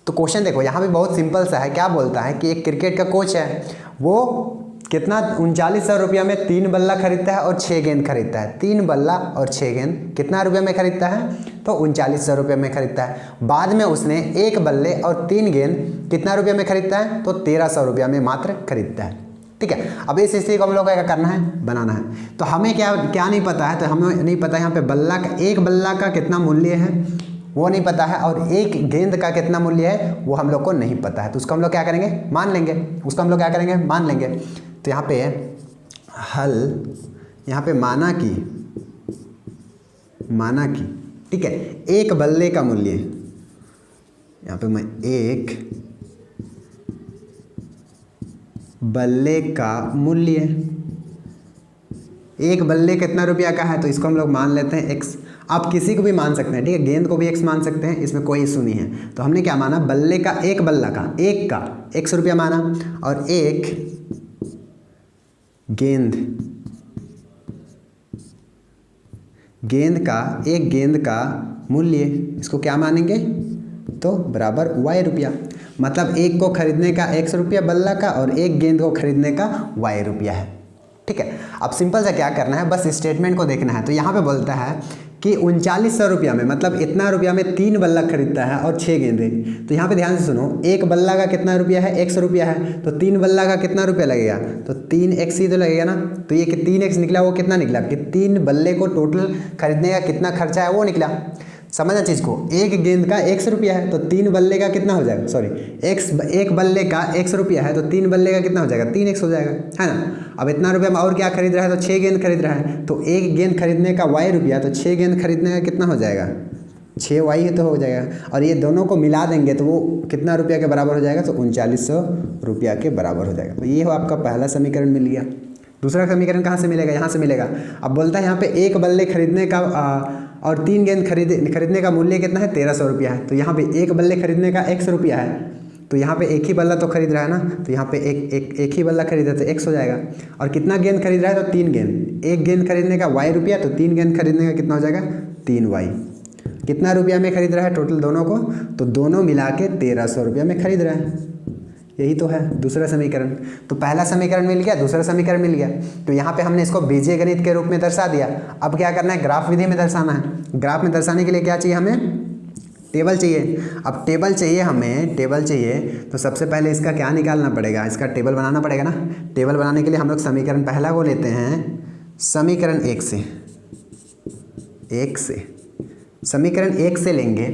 तो क्वेश्चन देखो यहाँ पे बहुत सिंपल सा है। क्या बोलता है कि एक क्रिकेट का कोच है, वो कितना 3900 रुपया में 3 बल्ला खरीदता है और 6 गेंद खरीदता है। 3 बल्ला और 6 गेंद कितना रुपये में खरीदता है, तो 3900 रुपये में खरीदता है। बाद में उसने एक बल्ले और 3 गेंद कितना रुपये में खरीदता है, तो 1300 रुपया में मात्र खरीदता है। ठीक है, अब इस स्थिति को हम लोग क्या करना है, बनाना है। तो हमें क्या नहीं पता है, तो हमें नहीं पता यहाँ पे एक बल्ला का कितना मूल्य है वो नहीं पता है, और एक गेंद का कितना मूल्य है वो हम लोग को नहीं पता है। तो उसको हम लोग क्या करेंगे, मान लेंगे। मान लेंगे। तो यहाँ पे हल, यहाँ पे माना कि ठीक है, एक बल्ले का मूल्य, यहाँ पे मैं एक बल्ले का मूल्य, एक बल्ले कितना रुपया का है, तो इसको हम लोग मान लेते हैं x। आप किसी को भी मान सकते हैं। ठीक है, गेंद को भी x मान सकते हैं, इसमें कोई इशू नहीं है। तो हमने क्या माना, बल्ले का एक बल्ला का एक का 100 रुपया माना, और एक गेंद का मूल्य, इसको क्या मानेंगे, तो बराबर y रुपया। मतलब एक को खरीदने का 100 रुपया बल्ला का, और एक गेंद को खरीदने का y रुपया है। ठीक है, अब सिंपल सा क्या करना है, बस स्टेटमेंट को देखना है। तो यहाँ पे बोलता है कि 3900 रुपया में, मतलब इतना रुपया में 3 बल्ला खरीदता है और 6 गेंदे। तो यहाँ पे ध्यान से सुनो, एक बल्ला का कितना रुपया है, 100 रुपया है, तो 3 बल्ला का कितना रुपया लगेगा, तो 3x ही तो लगेगा ना। तो ये कि 3x निकला, वो कितना निकला कि 3 बल्ले को टोटल खरीदने का कितना खर्चा है वो निकला। समझना चीज़ को, एक गेंद का 100 रुपया है, तो 3 बल्ले का कितना हो जाएगा, सॉरी एक बल्ले का 100 रुपया है, तो 3 बल्ले का कितना हो जाएगा, 3x हो जाएगा, है ना। अब इतना रुपया में और क्या खरीद रहा है, तो 6 गेंद खरीद रहा है, तो एक गेंद खरीदने का y रुपया, तो 6 गेंद खरीदने का कितना हो जाएगा, 6y ही तो हो जाएगा। और ये दोनों को मिला देंगे तो वो कितना रुपया के बराबर हो जाएगा, तो 3900 रुपया के बराबर हो जाएगा। तो ये हो आपका पहला समीकरण मिल गया। दूसरा समीकरण कहाँ से मिलेगा, यहाँ से मिलेगा। अब बोलता है यहाँ पे एक बल्ले खरीदने का और 3 गेंद खरीदने का मूल्य कितना है, 1300 रुपया है। तो यहाँ पे एक बल्ले खरीदने का 100 रुपया है, तो यहाँ पे एक ही बल्ला तो खरीद रहा है ना, तो यहाँ पे एक ही बल्ला खरीदा तो x हो जाएगा। और कितना गेंद खरीद रहा है, तो 3 गेंद, एक गेंद खरीदने का y रुपया, तो 3 गेंद खरीदने का कितना हो जाएगा, 3y। कितना रुपया में खरीद रहा है टोटल दोनों को, तो दोनों मिला के 1300 रुपया में खरीद रहा है। यही तो है दूसरा समीकरण। तो पहला समीकरण मिल गया, दूसरा समीकरण मिल गया। तो यहाँ पे हमने इसको बीजगणित के रूप में दर्शा दिया। अब क्या करना है, ग्राफ विधि में दर्शाना है। ग्राफ में दर्शाने के लिए क्या चाहिए हमें, टेबल चाहिए। अब टेबल चाहिए तो सबसे पहले इसका क्या निकालना पड़ेगा, इसका टेबल बनाना पड़ेगा ना। टेबल बनाने के लिए हम लोग समीकरण पहला को लेते हैं, समीकरण 1 से लेंगे।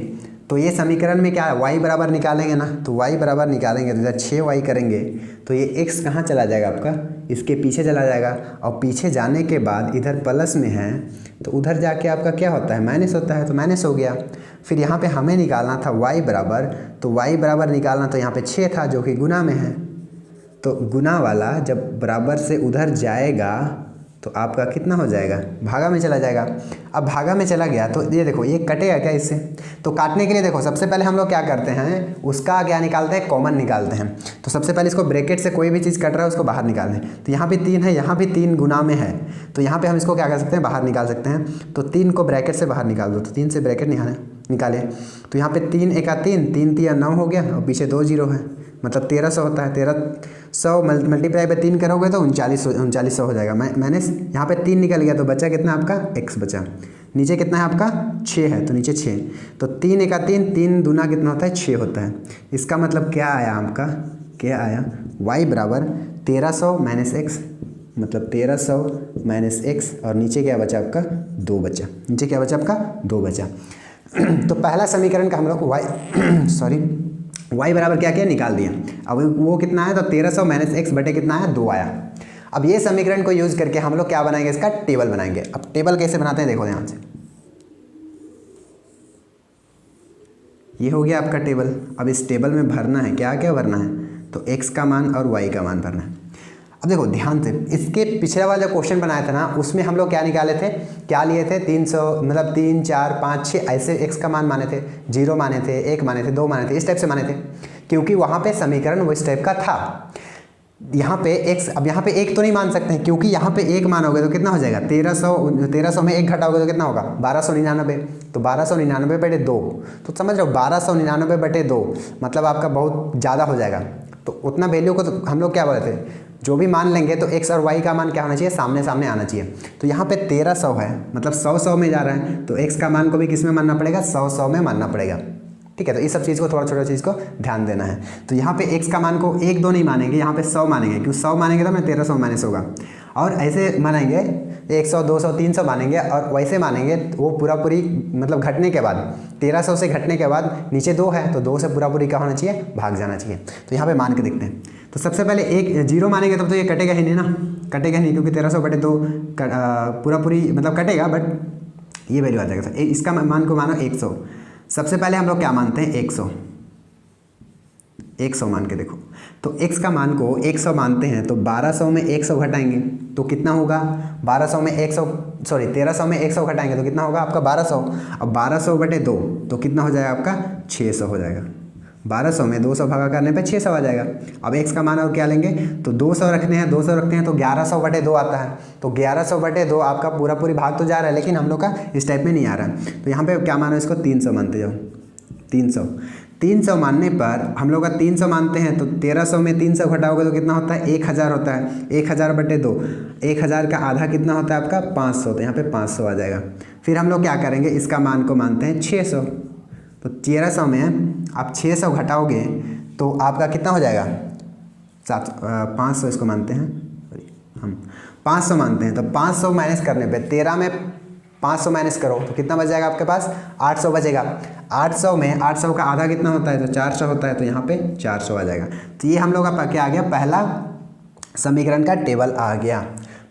तो ये समीकरण में क्या है, y बराबर निकालेंगे ना, तो y बराबर निकालेंगे तो जब 6y करेंगे तो ये x कहाँ चला जाएगा आपका, इसके पीछे चला जाएगा। और पीछे जाने के बाद इधर प्लस में है तो उधर जाके आपका क्या होता है, माइनस होता है, तो माइनस हो गया। फिर यहाँ पे हमें निकालना था y बराबर, तो y बराबर निकालना तो यहाँ पे 6 था जो कि गुना में है। तो गुना वाला जब बराबर से उधर जाएगा तो आपका कितना हो जाएगा, भागा में चला जाएगा। अब भागा में चला गया तो ये देखो ये कटेगा क्या इससे, तो काटने के लिए देखो सबसे पहले हम लोग क्या करते हैं, उसका क्या निकालते हैं, कॉमन निकालते हैं। तो सबसे पहले इसको ब्रैकेट से कोई भी चीज़ कट रहा है उसको बाहर निकाल दें। तो यहाँ पे 3 है, यहाँ भी 3 गुना में है, तो यहाँ पे हम इसको क्या कर सकते हैं, बाहर निकाल सकते हैं। तो 3 को ब्रैकेट से बाहर निकाल दो, तो 3 से ब्रैकेट निकाले तो यहाँ पे 3 एका 3, 3 तिया 9 हो गया और पीछे 2 जीरो है, मतलब 1300 होता है। 1300 मल्टीप्लाई पे 3 करोगे तो 3900 हो जाएगा। मैंने यहाँ पे 3 निकल गया तो बचा कितना आपका x बचा। नीचे कितना है आपका 6 है, तो नीचे 6, तो 3 एका 3, 3 दूना कितना होता है 6 होता है। इसका मतलब क्या आया आपका, क्या आया, y बराबर 1300 माइनस एक्स, मतलब 1300 माइनस एक्स, और नीचे क्या बचा आपका 2 बचा, नीचे क्या बचा आपका 2 बचा। तो पहला समीकरण का हम लोग y बराबर क्या किया, निकाल दिया। अब वो कितना है, तो 1300 माइनस एक्स बटे कितना है 2 आया। अब ये समीकरण को यूज करके हम लोग क्या बनाएंगे, इसका टेबल बनाएंगे। अब टेबल कैसे बनाते हैं देखो ध्यान से, ये हो गया आपका टेबल। अब इस टेबल में भरना है, क्या क्या भरना है, तो x का मान और y का मान भरना है। अब देखो ध्यान से, इसके पिछला वाला जो क्वेश्चन बनाया था ना, उसमें हम लोग क्या निकाले थे, क्या लिए थे 300, मतलब 3 4 5 6 ऐसे x का मान माने थे, 0 माने थे, 1 माने थे, 2 माने थे, इस टाइप से माने थे, क्योंकि वहाँ पे समीकरण वो इस टाइप का था। यहाँ पे x, अब यहाँ पे 1 तो नहीं मान सकते हैं, क्योंकि यहाँ पे 1 मानोगे तो कितना हो जाएगा, 1300 में 1 घटाओगे तो कितना होगा 1299, तो 1299 बटे 2, तो समझ रहे हो 1299 बटे 2 मतलब आपका बहुत ज़्यादा हो जाएगा। तो उतना वैल्यू को तो हम लोग क्या बोले थे, जो भी मान लेंगे तो x और y का मान क्या होना चाहिए, सामने सामने आना चाहिए। तो यहाँ पे 1300 है, मतलब 100 में जा रहा है, तो x का मान को भी किस में मानना पड़ेगा, 100 में मानना पड़ेगा। ठीक है, तो इस सब चीज़ को थोड़ा छोटा चीज़ को ध्यान देना है। तो यहाँ पे x का मान को 1 2 नहीं मानेंगे, यहाँ पे 100 मानेंगे, क्योंकि 100 मानेंगे तो मैं 1300 माइनस होगा, और ऐसे मानेंगे 100 200 300 मानेंगे, और वैसे मानेंगे वो पूरी मतलब घटने के बाद 1300 से घटने के बाद नीचे 2 है, तो 2 से पूरी क्या होना चाहिए, भाग जाना चाहिए। तो यहाँ पे मान के देखते हैं। तो सबसे पहले 1 0 मानेंगे तब तो ये कटेगा ही नहीं ना, कटेगा नहीं, क्योंकि 1300 बटे 2 पूरी मतलब कटेगा, बट ये वैल्यू आ जाएगा। इसका मान को मानो 100। सबसे पहले हम लोग क्या मानते हैं, 100 मान के देखो। तो x का मान को 100 मानते हैं, तो 1200 में 100 घटाएंगे तो कितना होगा, 1300 में 100 घटाएंगे तो कितना होगा आपका 1200। अब 1200 बटे 2 तो कितना हो जाएगा आपका 600 हो जाएगा। 1200 में 200 भागा करने पे 600 आ जाएगा। अब x का मान और क्या लेंगे, तो 200 रखते हैं, 200 रखते हैं तो 1100 बटे 2 आता है। तो 1100 बटे 2 आपका पूरी भाग तो जा रहा है, लेकिन हम लोग का इस टाइप में नहीं आ रहा है। तो यहाँ पे क्या मानो, इसको 300 मानते जाओ। 300 मानने पर हम लोग का 300 मानते हैं, तो 1300 में 300 घटाओगे तो कितना होता है, 1000 होता है। 1000 बटे 2, 1000 का आधा कितना होता है आपका 500, तो यहाँ पे 500 आ जाएगा। फिर हम लोग क्या करेंगे, इसका मान को मानते हैं 600। तो 1300 में आप 600 घटाओगे तो आपका कितना हो जाएगा 500, इसको मानते हैं हम 500 मानते हैं। तो 500 माइनस करने पे 13 में 500 माइनस करो तो कितना बच जाएगा आपके पास, 800 बचेगा। 800 में 800 का आधा कितना होता है, तो 400 होता है, तो यहाँ पे 400 आ जाएगा। तो ये हम लोग का क्या आ गया, पहला समीकरण का टेबल आ गया।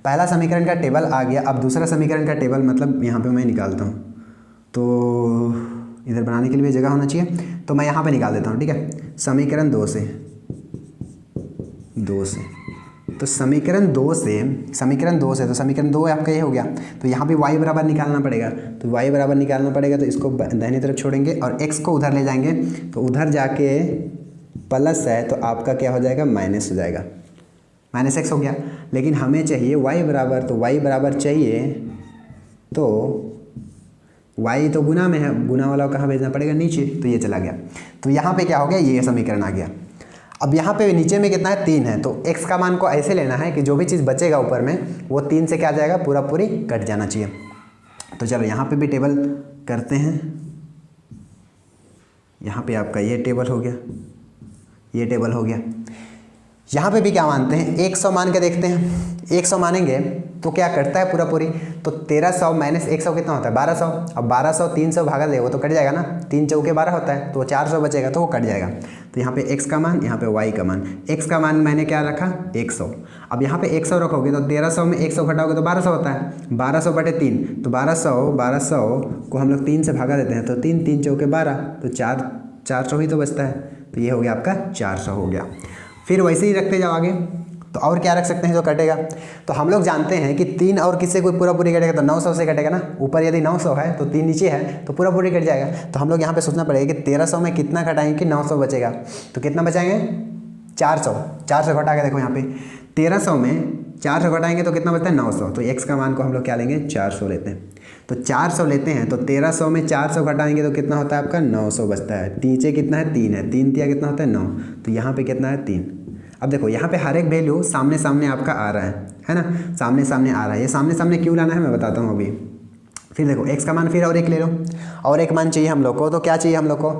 पहला समीकरण का टेबल आ गया। अब दूसरा समीकरण का टेबल मतलब यहाँ पे मैं निकालता हूँ, तो इधर बनाने के लिए जगह होना चाहिए, तो मैं यहाँ पे निकाल देता हूँ। ठीक है, समीकरण 2 से तो समीकरण 2 से तो समीकरण 2 आपका ये हो गया। तो यहाँ पे y बराबर निकालना पड़ेगा, तो y बराबर निकालना पड़ेगा, तो इसको दाहिनी तरफ छोड़ेंगे और x को उधर ले जाएंगे, तो उधर जाके प्लस है तो आपका क्या हो जाएगा, माइनस हो जाएगा, -x हो गया। लेकिन हमें चाहिए y बराबर, तो y बराबर चाहिए तो y तो गुना में है, गुना वाला कहाँ भेजना पड़ेगा, नीचे, तो ये चला गया। तो यहाँ पे क्या हो गया, ये समीकरण आ गया। अब यहाँ पे नीचे में कितना है, 3 है, तो x का मान को ऐसे लेना है कि जो भी चीज़ बचेगा ऊपर में वो 3 से क्या आ जाएगा, पूरी कट जाना चाहिए। तो चलो यहाँ पे भी टेबल करते हैं। यहाँ पे आपका ये टेबल हो गया, ये टेबल हो गया। यहाँ पे भी क्या मानते हैं, 100 मान के देखते हैं। 100 मानेंगे तो क्या कटता है पूरी, तो 1300 माइनस 100 कितना होता है, 1200। अब 1200 300 भागा देगा तो कट जाएगा ना, 3 चौके 12 होता है, तो 400 बचेगा, तो वो कट जाएगा। तो यहाँ पे x का मान, यहाँ पे y का मान। x का मान मैंने क्या रखा, 100। अब यहाँ पे 100 रखोगे तो 1300 में 100 घटाओगे तो 1200 होता है, 1200 बटे 3, तो 1200 को हम लोग 3 से भागा देते हैं, तो 3 चौके 12, तो 400 ही तो बचता है। तो ये हो गया आपका 400 हो गया। फिर वैसे ही रखते जाओ आगे, तो और क्या रख सकते हैं जो कटेगा? तो हम लोग जानते हैं कि 3 और किससे कोई पूरा पूरी कटेगा? तो 900 से कटेगा ना। ऊपर यदि 900 है तो 3 नीचे है तो पूरा पूरी कट जाएगा। तो हम लोग यहाँ पे सोचना पड़ेगा कि 1300 में कितना घटाएंगे कि 900 बचेगा। तो कितना बचाएंगे? 400 घटा के देखो यहाँ पे 1300 में 400 घटाएंगे तो कितना बचता है? 900। तो x का मान को हम लोग क्या लेंगे? 400 लेते हैं। तो 400 लेते हैं तो 1300 में 400 घटाएंगे तो कितना होता है आपका? 900 बचता है। नीचे कितना है? 3 है। 3 दिया कितना होता है? 9। तो यहाँ पे कितना है? 3। अब देखो यहाँ पे हर एक वैल्यू सामने सामने आपका आ रहा है ना? सामने सामने आ रहा है। ये सामने सामने क्यों लाना है मैं बताता हूँ अभी। फिर देखो x का मान फिर और एक ले लो, और एक मान चाहिए हम लोग को। तो क्या चाहिए हम लोग को?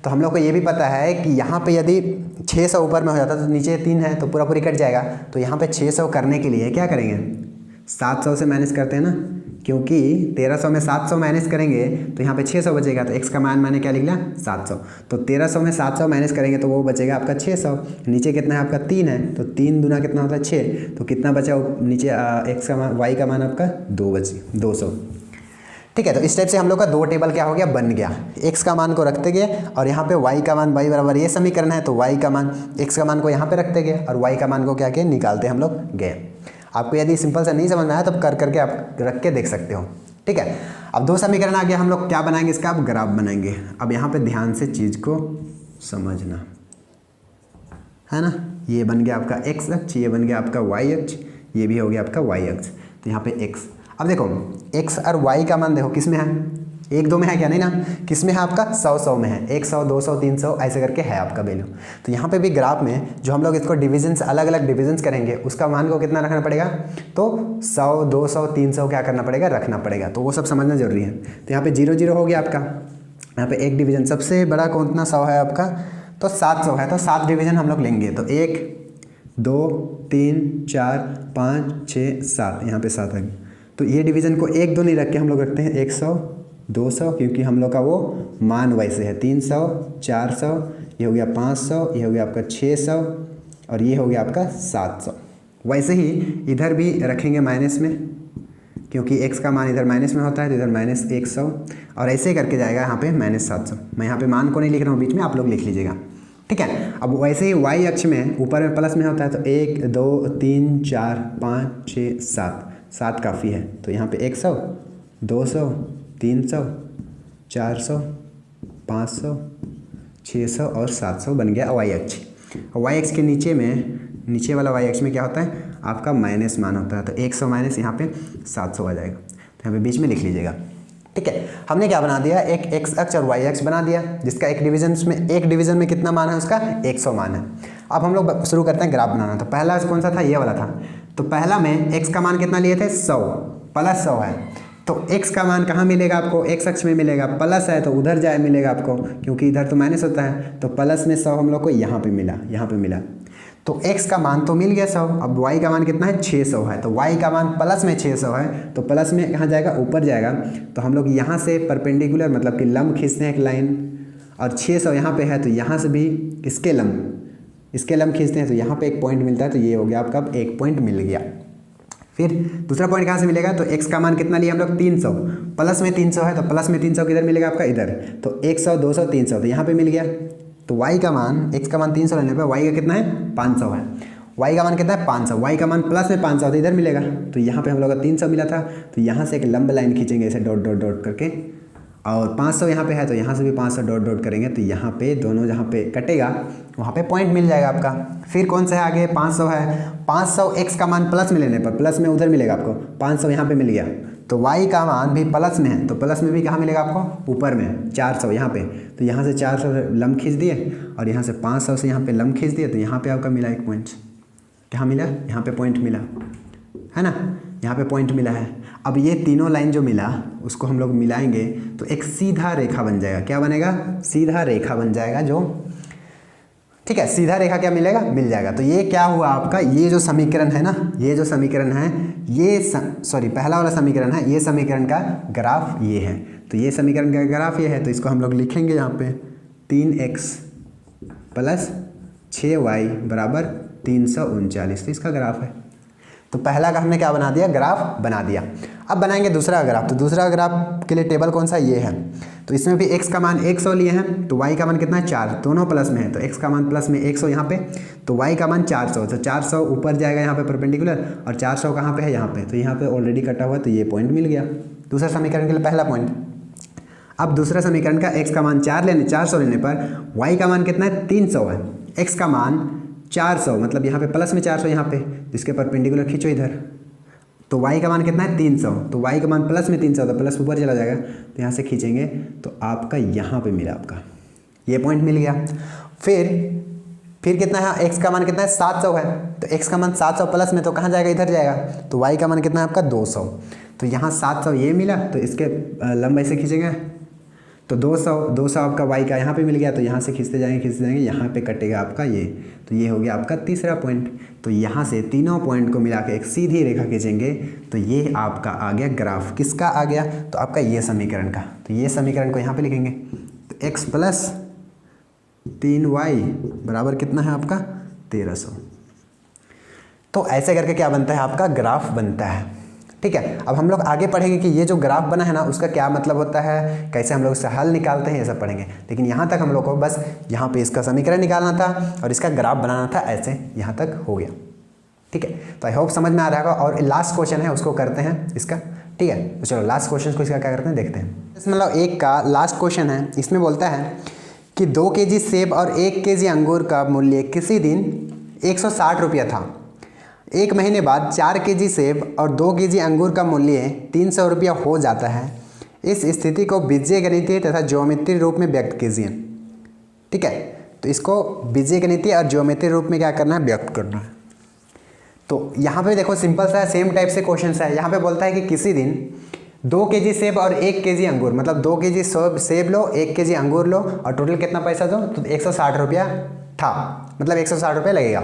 तो हम लोग को ये भी पता है कि यहाँ पे यदि 600 ऊपर में हो जाता तो नीचे 3 है तो पूरा पूरी कट जाएगा। तो यहाँ पे 600 करने के लिए क्या करेंगे? 700 से माइनस करते हैं ना, क्योंकि 1300 में 700 माइनस करेंगे तो यहाँ पे 600 बचेगा। तो x का मान मैंने क्या लिख लिया? 700। तो 1300 में 700 माइनस करेंगे तो वो बचेगा आपका 600। नीचे कितना है आपका? 3 है। तो 3 दूना कितना होता है? 6। तो कितना बचा नीचे? x का मान, y का मान आपका 200। ठीक है। तो इस टाइप से हम लोग का 2 टेबल क्या हो गया? बन गया। x का मान को रखते गए और यहाँ पे y का मान y बराबर ये समीकरण है तो y का मान x का मान को यहाँ पे रखते गए और y का मान को क्या किए? निकालते हम लोग गए। आपको यदि सिंपल से नहीं समझ में आया तो कर करके आप रख के देख सकते हो। ठीक है। अब 2 समीकरण आ गया, हम लोग क्या बनाएंगे? इसका अब ग्राफ बनाएंगे। अब यहाँ पे ध्यान से चीज़ को समझना है ना। ये बन गया आपका x अक्ष, ये बन गया आपका y अक्ष, ये भी हो गया आपका y अक्ष। तो यहाँ पे x, अब देखो x और y का मान देखो किस में है? 1 2 में है क्या? नहीं ना। किस में है आपका? 100 में है। 100 200 300 ऐसे करके है आपका वैल्यू। तो यहाँ पे भी ग्राफ में जो हम लोग इसको डिविजन्स अलग अलग डिविजन्स करेंगे उसका मान को कितना रखना पड़ेगा? तो 100 200 300 क्या करना पड़ेगा? रखना पड़ेगा। तो वो सब समझना जरूरी है। तो यहाँ पे 0 0 हो गया आपका। यहाँ पे एक डिवीजन सबसे बड़ा कितना 100 है आपका? तो 700 है। तो 7 डिवीजन हम लोग लेंगे। तो 1 2 3 4 5 6 7, यहाँ पे 7 आ गया। तो ये डिवीज़न को 1 2 नहीं रख के हम लोग रखते हैं 100 200, क्योंकि हम लोग का वो मान वैसे है। 300 400, ये हो गया 500, ये हो गया आपका 600 और ये हो गया आपका 700। वैसे ही इधर भी रखेंगे माइनस में, क्योंकि x का मान इधर माइनस में होता है तो इधर -100 और ऐसे ही करके जाएगा यहाँ पे -700। मैं यहाँ पे मान को नहीं लिख रहा हूँ, बीच में आप लोग लिख लीजिएगा। ठीक है। अब वैसे ही y अक्ष में ऊपर में प्लस में होता है तो 1 2 3 4 5 6 7 काफ़ी है। तो यहाँ पे 100 200 300 400 500 600 और 700 बन गया y अक्ष। y अक्ष के नीचे में, नीचे वाला y अक्ष में क्या होता है? आपका माइनस मान होता है। तो 100 माइनस यहाँ पे 700 आ जाएगा। तो यहाँ पे बीच में लिख लीजिएगा। ठीक है। हमने क्या बना दिया? एक x अक्ष और y अक्ष बना दिया, जिसका एक डिवीजन में कितना मान है? उसका 100 मान है। अब हम लोग शुरू करते हैं ग्राफ बनाना। तो पहला कौन सा था? ये वाला था। तो पहला में x का मान कितना लिए थे? 100 प्लस 100 है। तो x का मान कहाँ मिलेगा आपको? x अक्ष में मिलेगा। प्लस है तो उधर जाए मिलेगा आपको, क्योंकि इधर तो माइनस होता है। तो प्लस में 100 हम लोग को यहाँ पे मिला, यहाँ पे मिला। तो x का मान तो मिल गया 100। अब y का मान कितना है? 600 है। तो y का मान प्लस में 600 है तो प्लस में कहाँ जाएगा? ऊपर जाएगा। तो हम लोग यहाँ से परपेंडिकुलर मतलब कि लंब खींचते हैं एक लाइन, और 600 यहाँ पे है तो यहाँ से भी इसके लंब खींचते हैं तो यहाँ पे एक पॉइंट मिलता है। तो ये हो गया आपका, अब एक पॉइंट मिल गया। फिर दूसरा पॉइंट कहाँ से मिलेगा? तो x का मान कितना लिया हम लोग? 300। प्लस में 300 है तो प्लस में 300 किधर मिलेगा आपका? इधर। तो 100 200 300 तो यहाँ पे मिल गया। तो y का मान, x का मान 300 लेने पे y का कितना है? 500 है। y का मान कितना है? 500। y का मान प्लस में 500 तो इधर मिलेगा। तो यहाँ पे हम लोग का 300 मिला था। तो यहाँ से एक लंब लाइन खींचेंगे ऐसे डॉट डॉट डॉट करके, और 500 यहाँ पे है तो यहाँ से भी 500 डॉट डॉट करेंगे। तो यहाँ पे दोनों जहाँ पे कटेगा वहाँ पे पॉइंट मिल जाएगा आपका। फिर कौन सा है आगे? 500 है। 500 x का मान प्लस में लेने पर प्लस में उधर मिलेगा आपको। 500 यहाँ पे मिल गया। तो y का मान भी प्लस में है तो प्लस में भी कहाँ मिलेगा आपको? ऊपर में 400 यहाँ पे। तो यहाँ से 400 लंब खींच दिए और यहाँ से 500 से यहाँ पे लंब खींच दिए। तो यहाँ पे आपका मिला एक पॉइंट। क्या मिला? यहाँ पे पॉइंट मिला है ना, यहाँ पे पॉइंट मिला है। अब ये तीनों लाइन जो मिला उसको हम लोग मिलाएंगे तो एक सीधा रेखा बन जाएगा। क्या बनेगा? सीधा रेखा बन जाएगा जो, ठीक है, सीधा रेखा क्या मिलेगा? मिल जाएगा। तो ये क्या हुआ आपका? ये जो समीकरण है ना, ये जो समीकरण है, ये पहला वाला समीकरण है, ये समीकरण का ग्राफ ये है। तो ये समीकरण का ग्राफ ये है। तो इसको हम लोग लिखेंगे यहाँ पे 3x + 6y = 339। तो इसका ग्राफ है। तो पहला का हमने क्या बना दिया, ग्राफ बना दिया। अब बनाएंगे दूसरा ग्राफ। तो दूसरा ग्राफ के लिए टेबल कौन सा, ये है। तो इसमें भी x का मान 100 लिए हैं, तो y का मान कितना है 4, दोनों प्लस में है, तो x का मान प्लस में 100 यहाँ पे, तो y का मान 400, तो 400 ऊपर जाएगा यहाँ पे परपेंडिकुलर, और 400 कहाँ पे है, यहाँ पे, तो यहाँ पे ऑलरेडी कटा हुआ, तो ये पॉइंट मिल गया दूसरा समीकरण के लिए पहला पॉइंट। अब दूसरा समीकरण का x का मान 400 लेने पर y का मान कितना है 300 है, x का मान 400 मतलब यहाँ पे प्लस में 400 यहाँ पे, जिसके परपेंडिकुलर खींचो इधर, तो y का मान कितना है 300, तो y का मान प्लस में 300, तो प्लस ऊपर चला जाएगा, तो यहाँ से खींचेंगे तो आपका यहाँ पे मिला, आपका ये पॉइंट मिल गया। फिर कितना है, x का मान कितना है 700 है, तो x का मान 700 प्लस में तो कहाँ जाएगा, इधर जाएगा, तो y का मान कितना है आपका 200, तो यहाँ 700 ये मिला, तो इसके लंब ऐसे खींचेंगे, तो 200 आपका y का यहाँ पे मिल गया, तो यहाँ से खींचते जाएंगे, यहाँ पे कटेगा आपका ये, तो ये हो गया आपका तीसरा पॉइंट। तो यहाँ से तीनों पॉइंट को मिला के एक सीधी रेखा खींचेंगे, तो ये आपका आ गया ग्राफ, किसका आ गया, तो आपका ये समीकरण का। तो ये समीकरण को यहाँ पे लिखेंगे, तो x प्लस 3y बराबर कितना है आपका 1300। तो ऐसे करके क्या बनता है, आपका ग्राफ बनता है। ठीक है, अब हम लोग आगे पढ़ेंगे कि ये जो ग्राफ बना है ना, उसका क्या मतलब होता है, कैसे हम लोग इससे हल निकालते हैं, ये सब पढ़ेंगे। लेकिन यहाँ तक हम लोग को बस यहाँ पे इसका समीकरण निकालना था और इसका ग्राफ बनाना था, ऐसे यहाँ तक हो गया। ठीक है, तो आई होप समझ में आ रहा होगा। और लास्ट क्वेश्चन है उसको करते हैं इसका। ठीक है, तो चलो लास्ट क्वेश्चन को इसका क्या करते हैं देखते हैं। मतलब 1 का लास्ट क्वेश्चन है, इसमें बोलता है कि 2 kg सेब और 1 kg अंगूर का मूल्य किसी दिन 160 रुपया था। 1 महीने बाद 4 kg सेब और 2 kg अंगूर का मूल्य 300 रुपया हो जाता है। इस स्थिति को बीजगणितीय तथा ज्योमेट्री रूप में व्यक्त कीजिए। ठीक है, तो इसको बीजगणितीय और ज्योमेट्री रूप में क्या करना है, व्यक्त करना है। तो यहाँ पे देखो सिंपल सा सेम टाइप से क्वेश्चन है। यहाँ पे बोलता है कि किसी दिन 2 kg सेब और 1 kg अंगूर, मतलब 2 kg सेब लो, 1 kg अंगूर लो, और टोटल कितना पैसा दो, तो 160 रुपया था, मतलब 160 रुपया लगेगा।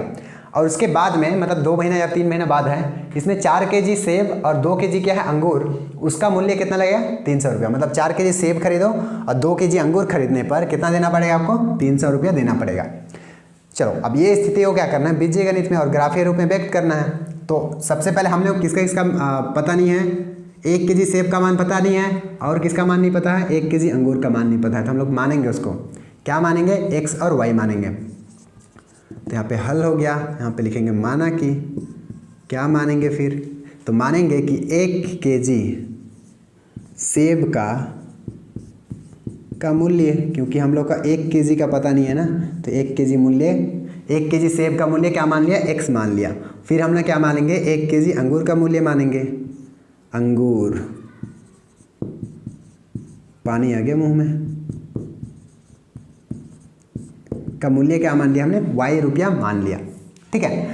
और उसके बाद में मतलब 2 महीना या 3 महीना बाद है, इसमें 4 kg सेब और 2 kg क्या है अंगूर, उसका मूल्य कितना लगेगा 300 रुपया। मतलब 4 kg सेब खरीदो और 2 kg अंगूर खरीदने पर कितना देना पड़ेगा आपको, 300 रुपया देना पड़ेगा। चलो अब ये स्थिति को क्या करना है, बीजगणित में और ग्राफीय रूप में व्यक्त करना है। तो सबसे पहले हमने किसका पता नहीं है, 1 kg सेब का मान पता नहीं है, और किसका मान नहीं पता है, 1 kg अंगूर का मान नहीं पता है। तो हम लोग मानेंगे उसको, क्या मानेंगे, x और y मानेंगे। तो यहाँ पे हल हो गया, यहाँ पे लिखेंगे माना कि, क्या मानेंगे फिर, तो मानेंगे कि 1 kg सेब का मूल्य, क्योंकि हम लोग का 1 kg का पता नहीं है ना, तो 1 kg मूल्य, 1 kg सेब का मूल्य क्या मान लिया, x मान लिया। फिर हमने क्या मानेंगे, 1 kg अंगूर का मूल्य मानेंगे, अंगूर, पानी आ गया मुंह में, का मूल्य क्या मान लिया हमने, y रुपया मान लिया। ठीक है,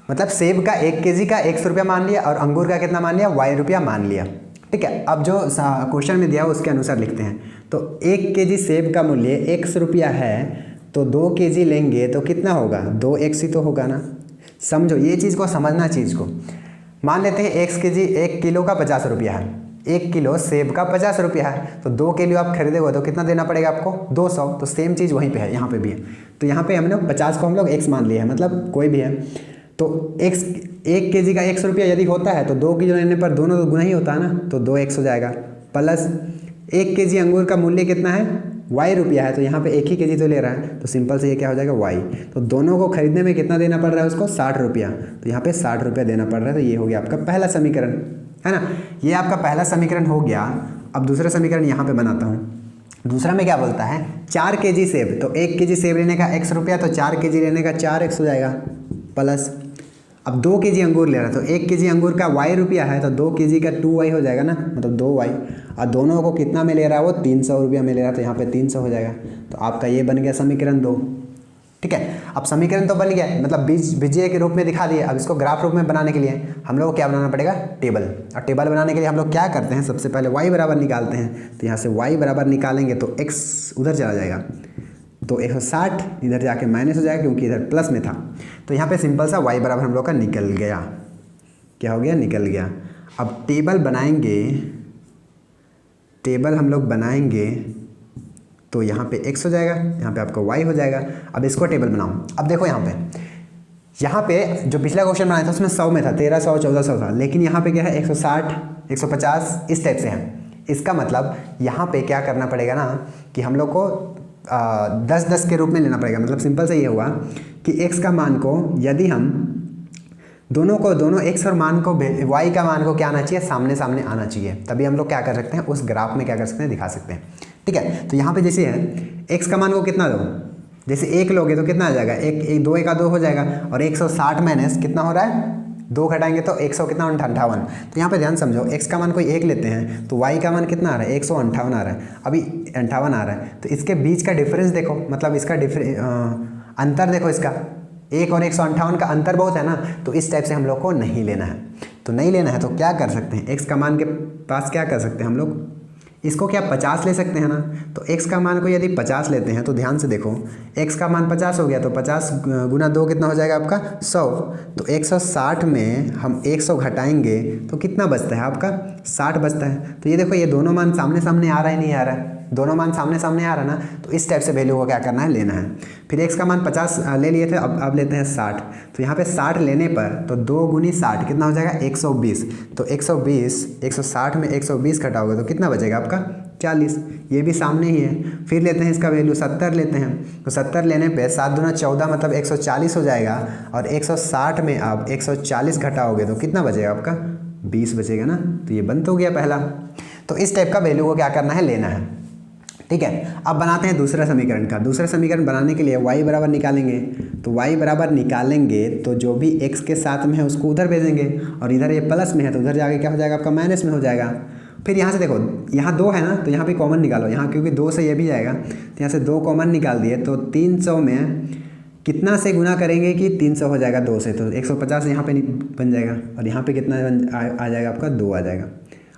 मतलब सेब का 1 kg का 100 रुपया मान लिया और अंगूर का कितना मान लिया, y रुपया मान लिया। ठीक है, अब जो क्वेश्चन में दिया उसके अनुसार लिखते हैं। तो 1 kg सेब का मूल्य 100 रुपया है, तो 2 kg लेंगे तो कितना होगा, 2x ही तो होगा ना। समझो ये चीज़ को, समझना चीज़ को। मान लेते हैं 1 किलो का 50 रुपया है, 1 किलो सेब का 50 रुपया है, तो 2 किलो आप खरीदोगे तो कितना देना पड़ेगा आपको, 200। तो सेम चीज़ वहीं पे है, यहाँ पे भी है। तो यहाँ पे हमने 50 को हम लोग x मान लिया है, मतलब कोई भी है। तो 1 kg का 100 रुपया यदि होता है तो 2 किलो लेने पर दोनों तो गुना ही होता है ना, तो 2x हो जाएगा, प्लस 1 kg अंगूर का मूल्य कितना है, y रुपया है, तो यहाँ पे 1 ही kg तो ले रहा है, तो सिंपल से ये क्या हो जाएगा y। तो दोनों को खरीदने में कितना देना पड़ रहा है उसको, 60 रुपया, तो यहाँ पे 60 रुपया देना पड़ रहा है। तो ये हो गया आपका पहला समीकरण, है ना, ये आपका पहला समीकरण हो गया। अब दूसरा समीकरण यहाँ पे बनाता हूँ। दूसरा में क्या बोलता है, 4 kg सेब, तो 1 kg सेब लेने का x रुपया, तो 4 kg लेने का 4x हो जाएगा, प्लस अब 2 kg अंगूर ले रहा है, तो 1 kg अंगूर का y रुपया है, तो 2 kg का 2y हो जाएगा ना, मतलब 2y, और दोनों को कितना में ले रहा है वो 300 रुपया में ले रहा है, तो यहाँ पे 300 हो जाएगा। तो आपका ये बन गया समीकरण 2। ठीक है, अब समीकरण तो बन गया, मतलब बीजीय के रूप में दिखा दिए। अब इसको ग्राफ रूप में बनाने के लिए हम लोग को क्या बनाना पड़ेगा, टेबल। और टेबल बनाने के लिए हम लोग क्या करते हैं, सबसे पहले y बराबर निकालते हैं। तो यहाँ से y बराबर निकालेंगे तो x उधर चला जाएगा, तो 160 इधर जाके माइनस हो जाएगा क्योंकि इधर प्लस में था। तो यहाँ पे सिंपल सा y बराबर हम लोग का निकल गया, क्या हो गया, निकल गया। अब टेबल बनाएंगे, टेबल हम लोग बनाएंगे तो यहाँ पे x हो जाएगा, यहाँ पे आपका y हो जाएगा। अब इसको टेबल बनाओ। अब देखो यहाँ पे यहाँ पे जो पिछला क्वेश्चन बनाया था उसमें 100 में था, 1300 1400 था, लेकिन यहाँ पे क्या है 160 150 इस टाइप से है। इसका मतलब यहाँ पे क्या करना पड़ेगा ना कि हम लोग को 10-10 के रूप में लेना पड़ेगा। मतलब सिंपल से ये हुआ कि x का मान को यदि हम दोनों x और मान को y का मान को क्या आना चाहिए, सामने सामने आना चाहिए, तभी हम लोग क्या कर सकते हैं उस ग्राफ में क्या कर सकते हैं, दिखा सकते हैं। ठीक है, तो यहाँ पे जैसे है x का मान को कितना दो, जैसे 1 लोगे तो कितना आ जाएगा, 1 2 1 2 हो जाएगा, और 160 माइनस कितना हो रहा है 2 घटाएंगे तो 100 कितना 58। तो यहाँ पे ध्यान समझो, x का मान कोई 1 लेते हैं तो y का मान कितना आ रहा है 158 आ रहा है, अभी 58 आ रहा है, तो इसके बीच का डिफरेंस देखो, मतलब इसका अंतर देखो, इसका 1 और 158 का अंतर बहुत है ना, तो इस टाइप से हम लोग को नहीं लेना है। तो नहीं लेना है तो क्या कर सकते हैं, x का मान के पास क्या कर सकते हैं हम लोग, इसको क्या 50 ले सकते हैं ना। तो x का मान को यदि 50 लेते हैं तो ध्यान से देखो, x का मान 50 हो गया तो 50 गुना 2 कितना हो जाएगा आपका 100। तो 160 में हम 100 घटाएंगे तो कितना बचता है आपका 60 बचता है। तो ये देखो, ये दोनों मान सामने सामने आ रहा है, नहीं आ रहा है, दोनों मान सामने सामने आ रहा है ना, तो इस टाइप से वैल्यू को क्या करना है, लेना है। फिर x का मान 50 ले लिए थे, अब लेते हैं 60। तो यहाँ पे 60 लेने पर तो 2 गुनी 60 कितना हो जाएगा 120। तो 120 160 में 120 घटाओगे तो कितना बचेगा आपका 40, ये भी सामने ही है। फिर लेते हैं इसका वैल्यू 70 लेते हैं, तो 70 लेने पे 7 दूना 14 मतलब 140 हो जाएगा, और 160 में आप 140 घटाओगे तो कितना बचेगा आपका 20 बचेगा ना। तो ये बंद हो गया पहला। तो इस टाइप का वैल्यू को क्या करना है, लेना है। ठीक है, अब बनाते हैं दूसरा समीकरण का। दूसरा समीकरण बनाने के लिए y बराबर निकालेंगे, तो y बराबर निकालेंगे तो जो भी x के साथ में है उसको उधर भेजेंगे, और इधर ये प्लस में है तो उधर जाके क्या हो जाएगा आपका माइनस में हो जाएगा। फिर यहाँ से देखो, यहाँ 2 है ना, तो यहाँ पे कॉमन निकालो, यहाँ क्योंकि 2 से ये भी जाएगा, तो यहाँ से 2 कॉमन निकाल दिए तो 300 में कितना से गुना करेंगे कि 300 हो जाएगा 2 से, तो 150 यहाँ पे बन जाएगा, और यहाँ पे कितना आ जाएगा आपका 2 आ जाएगा।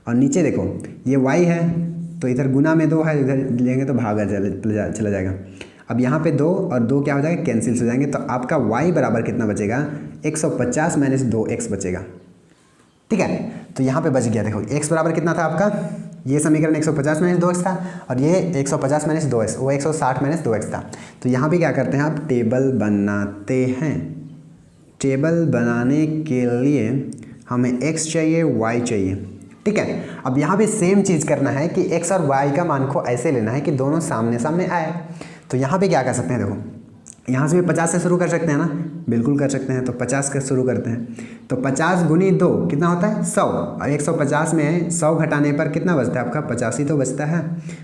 और नीचे देखो ये y है तो इधर गुना में 2 है, इधर लेंगे तो भागा चला जाएगा। अब यहाँ पे 2 और 2 क्या हो जाएगा, कैंसिल हो जाएंगे, तो आपका y बराबर कितना बचेगा 150 माइनस 2x बचेगा। ठीक है, तो यहाँ पे बच गया, देखो x बराबर कितना था आपका, ये समीकरण 150 माइनस 2x था, और ये 150 माइनस 2x वो 160 माइनस 2x था। तो यहाँ पे क्या करते हैं आप, टेबल बनाते हैं। टेबल बनाने के लिए हमें x चाहिए y चाहिए। ठीक है, अब यहाँ पे सेम चीज़ करना है कि x और y का मान को ऐसे लेना है कि दोनों सामने सामने आए। तो यहाँ पे क्या कर सकते हैं, देखो यहाँ से भी 50 से शुरू कर सकते हैं ना, बिल्कुल कर सकते हैं। तो 50 का शुरू करते हैं, तो 50 गुनी 2 कितना होता है 100, और 150 में 100 घटाने पर कितना बचता है आपका 85 तो बचता है।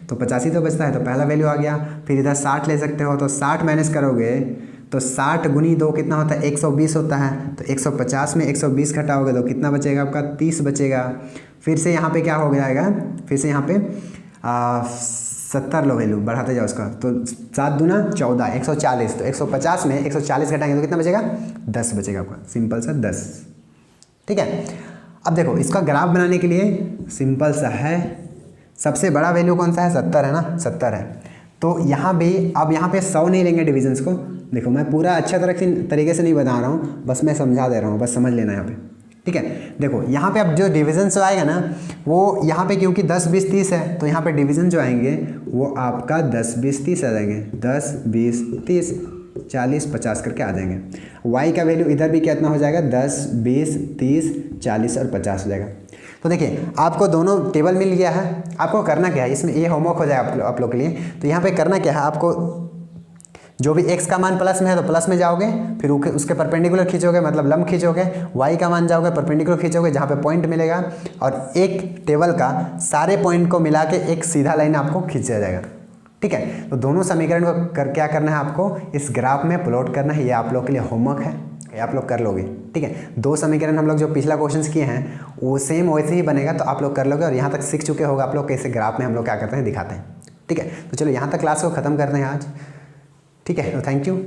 तो 85 तो बचता है, तो पहला वैल्यू आ गया। फिर इधर 60 ले सकते हो, तो 60 माइनस करोगे तो 60 गुनी 2 कितना होता है 120 होता है। तो 150 में 120 घटाओगे तो कितना बचेगा आपका 30 बचेगा। फिर से यहाँ पे क्या हो जाएगा, फिर से यहाँ पे 70 लो वैल्यू बढ़ाते जाओ उसका, तो 7 दूना 14 140। तो 150 में 140 घटाएंगे तो कितना बचेगा 10 बचेगा आपका, सिंपल सा 10। ठीक है, अब देखो इसका ग्राफ बनाने के लिए सिंपल सा है, सबसे बड़ा वैल्यू कौन सा है 70 है ना, 70 है। तो यहाँ भी अब यहाँ पे 100 नहीं लेंगे डिविजन्स को, देखो मैं पूरा अच्छा तरीके से नहीं बता रहा हूँ, बस मैं समझा दे रहा हूँ, बस समझ लेना यहाँ पे। ठीक है, देखो यहाँ पे अब जो डिवीजन जो आएगा ना वो यहाँ पे क्योंकि 10 20 30 है, तो यहाँ पे डिवीजन जो आएंगे वो आपका 10 20 30 आ जाएंगे, 10 20 30 40 50 करके आ जाएंगे। y का वैल्यू इधर भी कितना हो जाएगा 10 20 30 40 और 50 हो जाएगा। तो देखिए आपको दोनों टेबल मिल गया है, आपको करना क्या है, इसमें ये होमवर्क हो जाएगा आप लोग के लिए। तो यहाँ पे करना क्या है, आपको जो भी x का मान प्लस में है तो प्लस में जाओगे, फिर उसके परपेंडिकुलर खींचोगे, मतलब लंब खींचोगे, y का मान जाओगे परपेंडिकुलर खींचोगे जहाँ पे पॉइंट मिलेगा, और एक टेबल का सारे पॉइंट को मिला के एक सीधा लाइन आपको खींचा जाएगा। ठीक है, तो दोनों समीकरण को क्या करना है, आपको इस ग्राफ में प्लॉट करना है। ये आप लोग के लिए होमवर्क है, ये आप लोग कर लोगे। ठीक है, 2 समीकरण हम लोग जो पिछला क्वेश्चन किए हैं वो सेम वैसे ही बनेगा, तो आप लोग कर लोगे। और यहाँ तक सीख चुके होगा आप लोग कैसे ग्राफ में हम लोग क्या करते हैं दिखाते हैं। ठीक है, तो चलो यहाँ तक क्लास को ख़त्म करते हैं आज। ठीक है, तो थैंक यू।